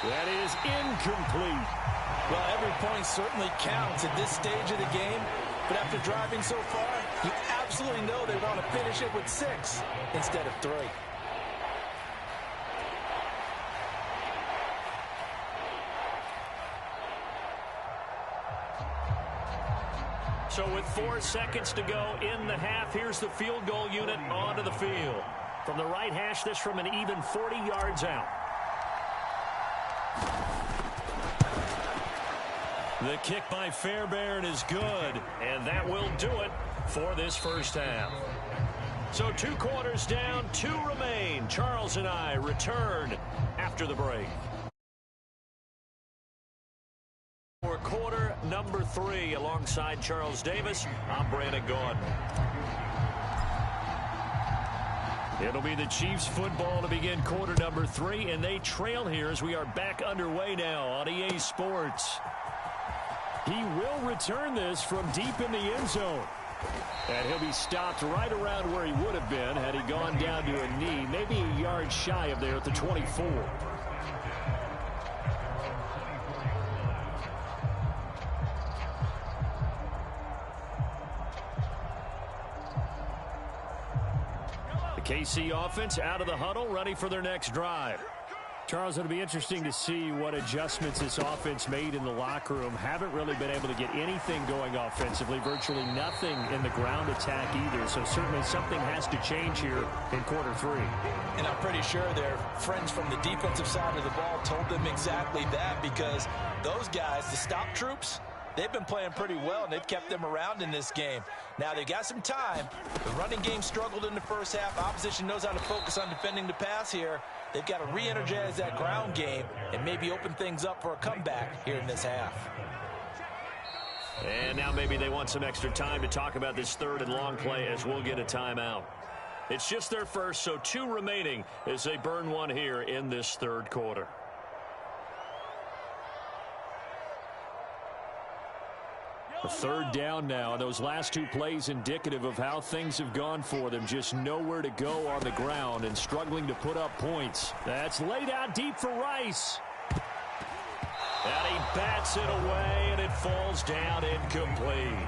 S3: That is incomplete.
S2: Well, every point certainly counts at this stage of the game. But after driving so far, you absolutely know they want to finish it with 6 instead of 3.
S1: So with 4 seconds to go in the half, here's the field goal unit onto the field. From the right hash, this from an even 40 yards out. The kick by Fairbairn is good, and that will do it for this first half. So 2 quarters down, 2 remain. Charles and I return after the break. For quarter number 3, alongside Charles Davis, I'm Brandon Gaudin. It'll be the Chiefs football to begin quarter number 3, and they trail here as we are back underway now on EA Sports. He will return this from deep in the end zone. And he'll be stopped right around where he would have been had he gone down to a knee, maybe a yard shy of there at the 24. The KC offense out of the huddle, ready for their next drive.
S3: Charles, it'll be interesting to see what adjustments this offense made in the locker room. Haven't really been able to get anything going offensively, virtually nothing in the ground attack either. So certainly something has to change here in quarter 3.
S2: And I'm pretty sure their friends from the defensive side of the ball told them exactly that, because those guys, the stop troops, they've been playing pretty well, and they've kept them around in this game. Now, they've got some time. The running game struggled in the first half. Opposition knows how to focus on defending the pass here. They've got to re-energize that ground game and maybe open things up for a comeback here in this half.
S1: And now maybe they want some extra time to talk about this 3rd and long play as we'll get a timeout. It's just their first, so 2 remaining as they burn one here in this 3rd quarter.
S3: A 3rd down now. Those last 2 plays indicative of how things have gone for them. Just nowhere to go on the ground and struggling to put up points. That's laid out deep for Rice.
S1: And he bats it away, and it falls down incomplete.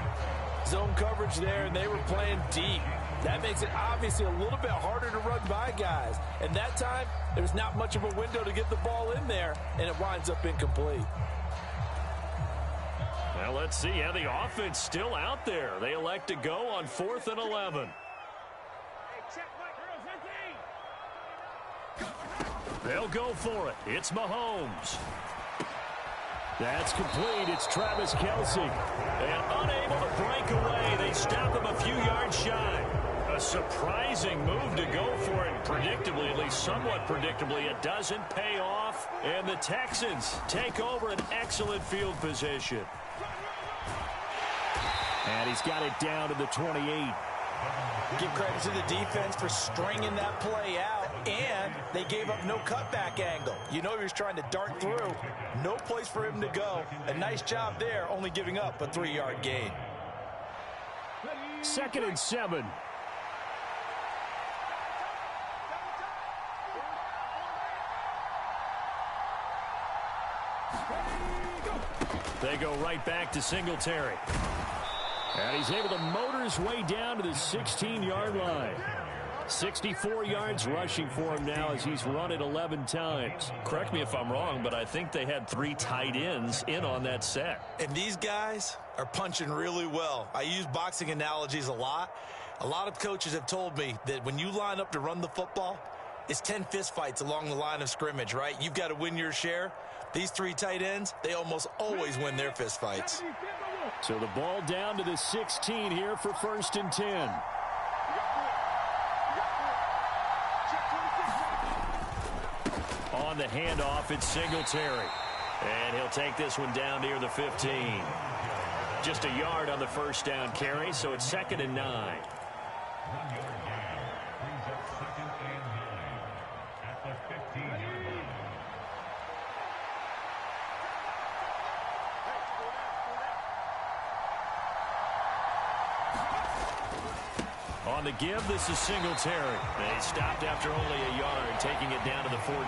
S5: Zone coverage there, and they were playing deep. That makes it obviously a little bit harder to run by guys. And that time, there's not much of a window to get the ball in there, and it winds up incomplete.
S1: Well, let's see how the offense still out there. They elect to go on 4th and 11. They'll go for it. It's Mahomes.
S3: That's complete. It's Travis Kelce.
S1: And unable to break away. They stop him a few yards shy. A surprising move to go for it. Predictably, at least somewhat predictably, it doesn't pay off. And the Texans take over an excellent field position.
S3: And he's got it down to the 28.
S2: Give credit to the defense for stringing that play out, and they gave up no cutback angle. You know he was trying to dart through. No place for him to go. A nice job there, only giving up a 3-yard gain.
S3: 2nd and 7.
S1: They go right back to Singletary.
S3: And he's able to motor his way down to the 16-yard line. 64 yards rushing for him now as he's run it 11 times.
S1: Correct me if I'm wrong, but I think they had 3 tight ends in on that set.
S2: And these guys are punching really well. I use boxing analogies a lot. A lot of coaches have told me that when you line up to run the football, it's 10 fistfights along the line of scrimmage, right? You've got to win your share. These 3 tight ends, they almost always win their fistfights.
S3: So the ball down to the 16 here for 1st and 10.
S1: On the handoff, it's Singletary. And he'll take this one down near the 15. Just a yard on the first down carry, so it's 2nd and 9. On the give, this is Singletary. They stopped after only a yard, taking it down to the 14.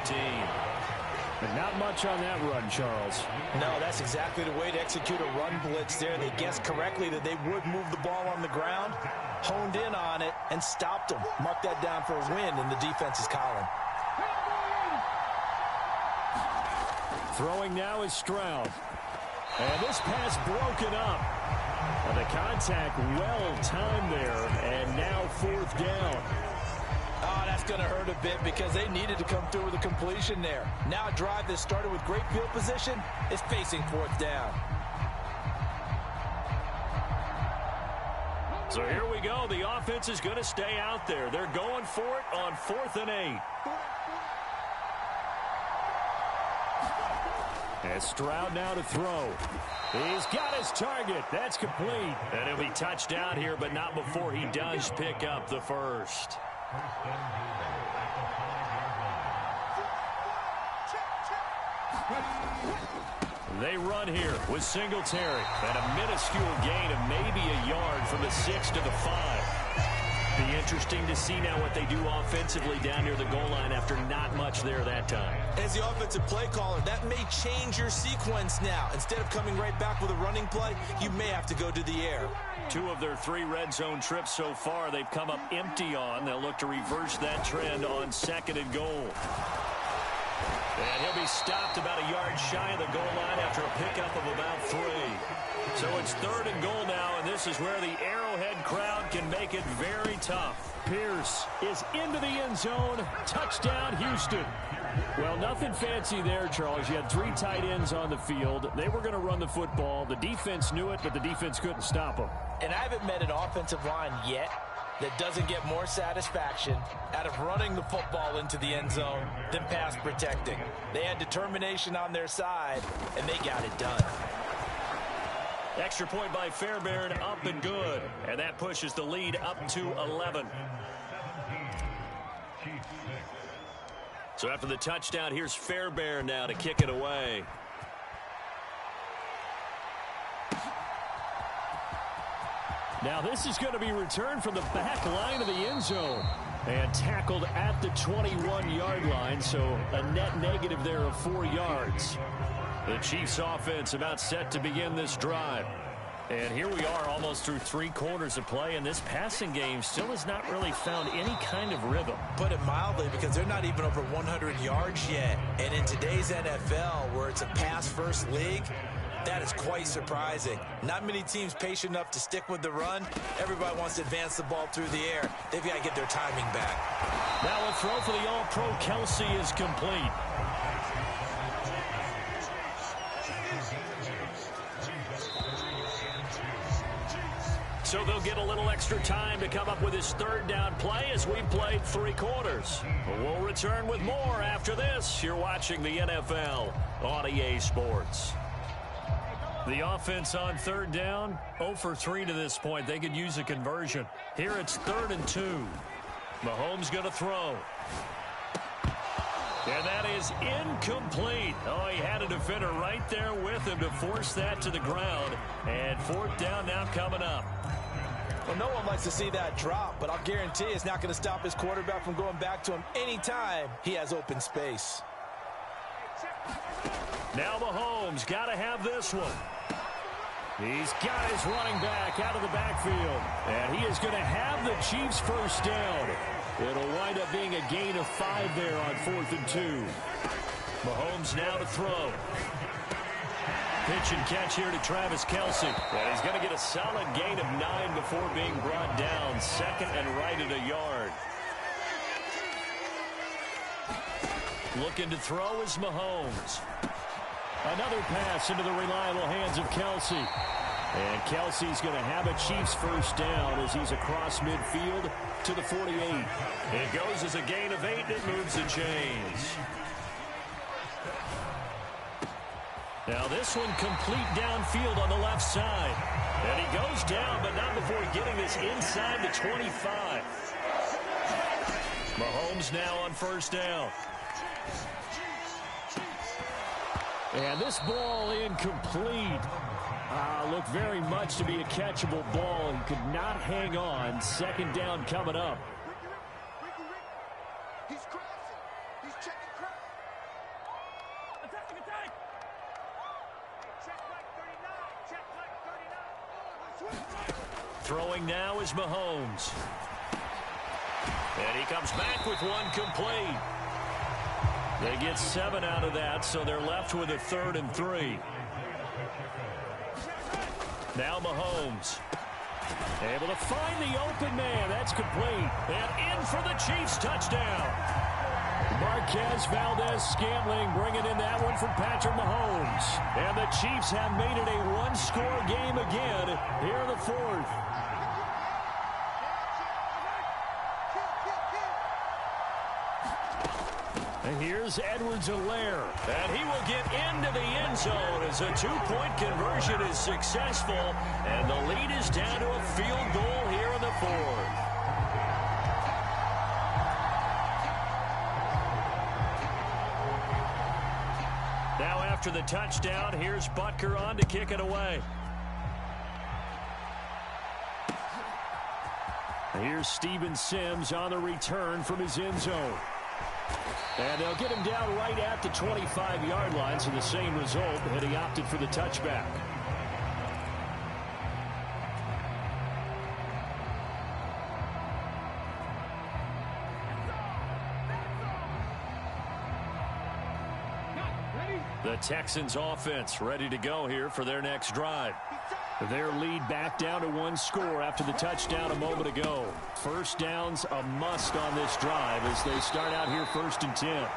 S3: But not much on that run, Charles.
S2: No, that's exactly the way to execute a run blitz there. They guessed correctly that they would move the ball on the ground, honed in on it, and stopped them. Mark that down for a win in the defense's column.
S3: Throwing now is Stroud. And this pass broken up. And the contact well timed there, and now 4th down.
S2: Oh, that's going to hurt a bit because they needed to come through with a completion there. Now a drive that started with great field position is facing 4th down.
S1: So here we go. The offense is going to stay out there. They're going for it on 4th and 8.
S3: And Stroud now to throw. He's got his target. That's complete.
S1: And he'll be touchdown here, but not before he does pick up the first. They run here with Singletary. And a minuscule gain of maybe a yard from the 6 to the 5. Be interesting to see now what they do offensively down near the goal line after not much there that time.
S2: As the offensive play caller, that may change your sequence now. Instead of coming right back with a running play, you may have to go to the air.
S1: 2 of their 3 red zone trips so far they've come up empty on. They'll look to reverse that trend on 2nd and goal. And he'll be stopped about a yard shy of the goal line after a pickup of about 3. So it's 3rd and goal now, and this is where the Arrowhead crowd can make it very tough.
S3: Pierce is into the end zone. Touchdown, Houston. Well, nothing fancy there, Charles. You had 3 tight ends on the field. They were going to run the football. The defense knew it, but the defense couldn't stop them.
S2: And I haven't met an offensive line yet that doesn't get more satisfaction out of running the football into the end zone than pass protecting. They had determination on their side, and they got it done.
S1: Extra point by Fairbairn, up and good. And that pushes the lead up to 11. So after the touchdown, here's Fairbairn now to kick it away.
S3: Now this is going to be returned from the back line of the end zone. And tackled at the 21-yard line, so a net negative there of 4 yards.
S1: The Chiefs offense about set to begin this drive. And here we are almost through 3 quarters of play, and this passing game still has not really found any kind of rhythm.
S2: Put it mildly, because they're not even over 100 yards yet. And in today's NFL, where it's a pass-first league, that is quite surprising. Not many teams patient enough to stick with the run. Everybody wants to advance the ball through the air. They've got to get their timing back.
S1: Now a throw for the All-Pro Kelsey is complete. So they'll get a little extra time to come up with his 3rd down play as we've played 3 quarters. We'll return with more after this. You're watching the NFL on EA Sports. The offense on 3rd down, 0 for 3 to this point. They could use a conversion. Here it's 3rd and 2. Mahomes going to throw. And that is incomplete. Oh, he had a defender right there with him to force that to the ground. And 4th down now coming up.
S5: Well, no one likes to see that drop, but I'll guarantee it's not going to stop his quarterback from going back to him anytime he has open space.
S1: Now Mahomes got to have this one. He's got his running back out of the backfield. And he is going to have the Chiefs' 1st down. It'll wind up being a gain of 5 there on 4th and 2. Mahomes now to throw. Pitch and catch here to Travis Kelsey. And he's going to get a solid gain of 9 before being brought down. 2nd and right at a yard. Looking to throw is Mahomes. Another pass into the reliable hands of Kelsey. And Kelsey's going to have a Chiefs 1st down as he's across midfield to the 48. It goes as a gain of 8, and it moves the chains. Now this one complete downfield on the left side. And he goes down, but not before getting this inside the 25. Mahomes now on 1st down. And this ball incomplete. Looked very much to be a catchable ball. He could not hang on. 2nd down coming up.
S4: He's crossing. He's checking cross. Attack. Check like 39. Check like 39.
S1: Throwing now is Mahomes. And he comes back with one complete. They get 7 out of that, so they're left with a 3rd and 3. Now Mahomes. Able to find the open man. That's complete. And in for the Chiefs touchdown. Marquez Valdez-Scantling bringing in that one from Patrick Mahomes. And the Chiefs have made it a 1-score game again here in the 4th. And here's Edwards-Helaire. And he will get into the end zone as a 2-point conversion is successful. And the lead is down to a field goal here in the 4th. Now after the touchdown, here's Butker on to kick it away. Here's Steven Sims on the return from his end zone. And they'll get him down right at the 25-yard line, so the same result, and he opted for the touchback. The Texans offense ready to go here for their next drive. Their lead back down to 1 score after the touchdown a moment ago. 1st down's a must on this drive as they start out here 1st and 10.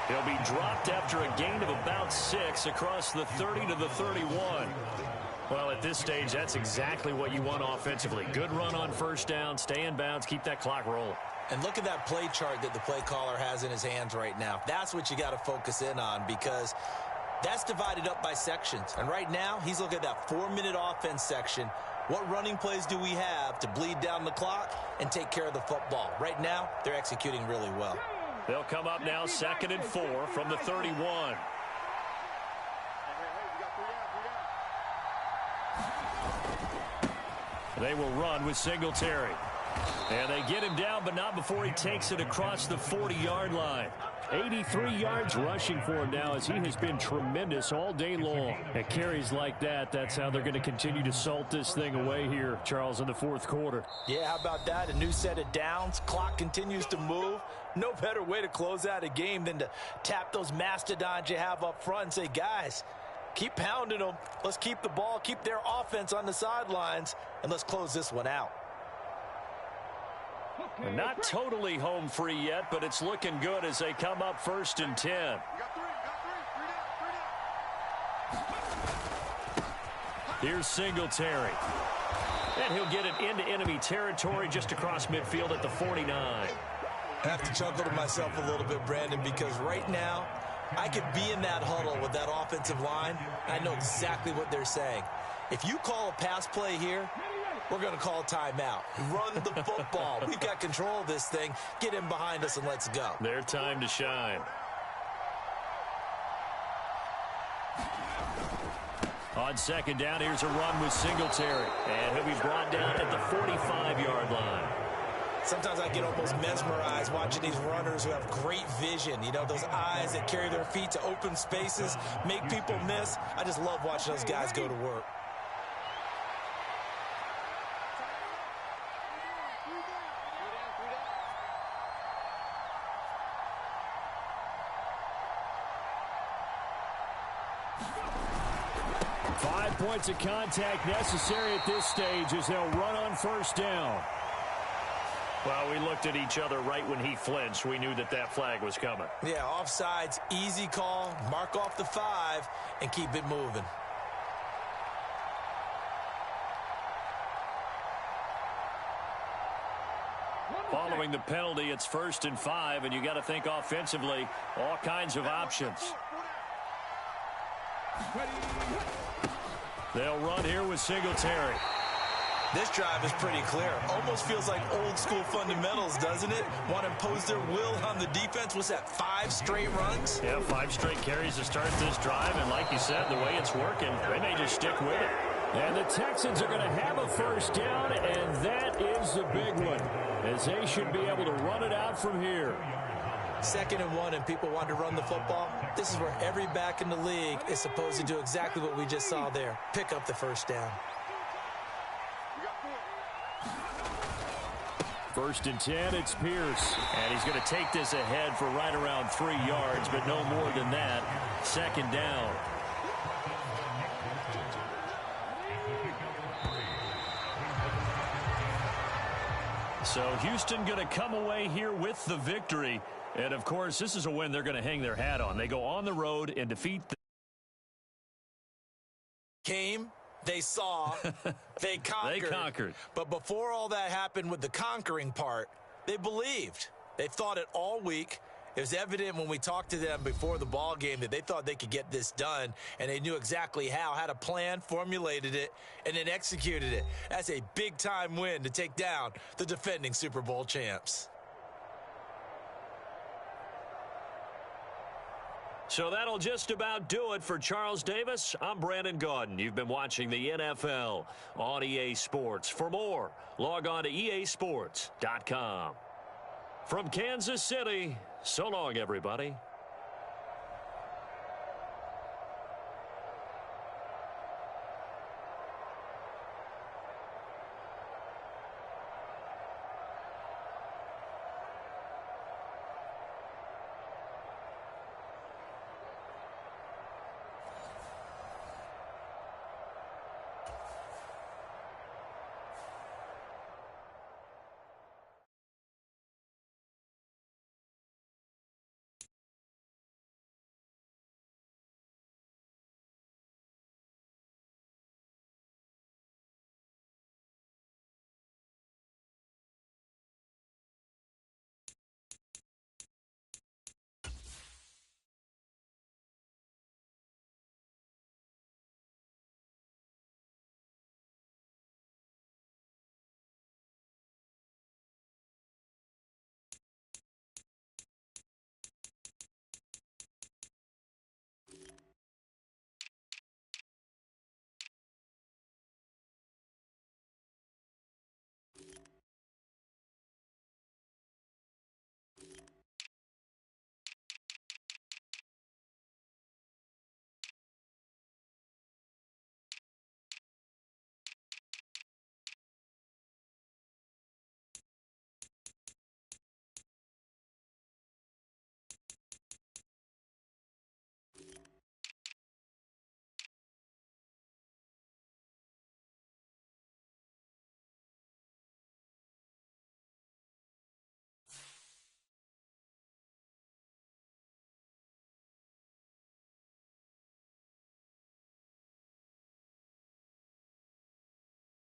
S1: He'll be dropped after a gain of about 6 across the 30 to the 31. Well, at this stage, that's exactly what you want offensively. Good run on 1st down, stay in bounds, keep that clock rolling.
S2: And look at that play chart that the play caller has in his hands right now. That's what you got to focus in on, because that's divided up by sections. And right now, he's looking at that 4-minute offense section. What running plays do we have to bleed down the clock and take care of the football? Right now, they're executing really well.
S1: They'll come up now 2nd and 4 from the 31. They will run with Singletary. And they get him down, but not before he takes it across the 40-yard line.
S3: 83 yards rushing for him now, as he has been tremendous all day long. At carries like that, that's how they're going to continue to salt this thing away here, Charles, in the fourth quarter.
S5: Yeah, how about that? A new set of downs. Clock continues to move. No better way to close out a game than to tap those mastodons you have up front and say, guys, keep pounding them. Let's keep the ball, keep their offense on the sidelines, and let's close this one out.
S1: Not totally home free yet, but it's looking good as they come up 1st and 10. Here's Singletary. And he'll get it into enemy territory just across midfield at the 49.
S2: I have to chuckle to myself a little bit, Brandon, because right now I could be in that huddle with that offensive line. I know exactly what they're saying. If you call a pass play here, we're going to call timeout. Run the football. We've got control of this thing. Get in behind us and let's go.
S1: Their time to shine. On 2nd down, here's a run with Singletary. And he'll be brought down at the 45-yard line.
S2: Sometimes I get almost mesmerized watching these runners who have great vision. You know, those eyes that carry their feet to open spaces, make people miss. I just love watching those guys go to work.
S3: Points of contact necessary at this stage as they'll run on 1st down.
S1: Well, we looked at each other right when he flinched. We knew that that flag was coming.
S2: Yeah, offsides, easy call. Mark off the 5 and keep it moving.
S1: Following the penalty, it's 1st and 5, and you got to think offensively, all kinds of options. They'll run here with Singletary.
S2: This drive is pretty clear. Almost feels like old school fundamentals, doesn't it? Want to impose their will on the defense. What's that, 5 straight runs?
S1: Yeah, 5 straight carries to start this drive, and like you said, the way it's working, they may just stick with it.
S3: And the Texans are going to have a 1st down, and that is the big one, as they should be able to run it out from here.
S2: 2nd and 1 and people want to run the football. This is where every back in the league is supposed to do exactly what we just saw there. Pick up the 1st down.
S3: 1st and 10, it's Pierce.
S1: And he's going to take this ahead for right around 3 yards, but no more than that. 2nd down. So Houston going to come away here with the victory. And, of course, this is a win they're going to hang their hat on. They go on the road and defeat the
S2: They saw, they conquered.
S1: They conquered.
S2: But before all that happened with the conquering part, they believed. They thought it all week. It was evident when we talked to them before the ball game that they thought they could get this done, and they knew exactly how, had a plan, formulated it, and then executed it. That's a big-time win to take down the defending Super Bowl champs.
S1: So that'll just about do it for Charles Davis. I'm Brandon Gaudin. You've been watching the NFL on EA Sports. For more, log on to easports.com. From Kansas City, so long, everybody.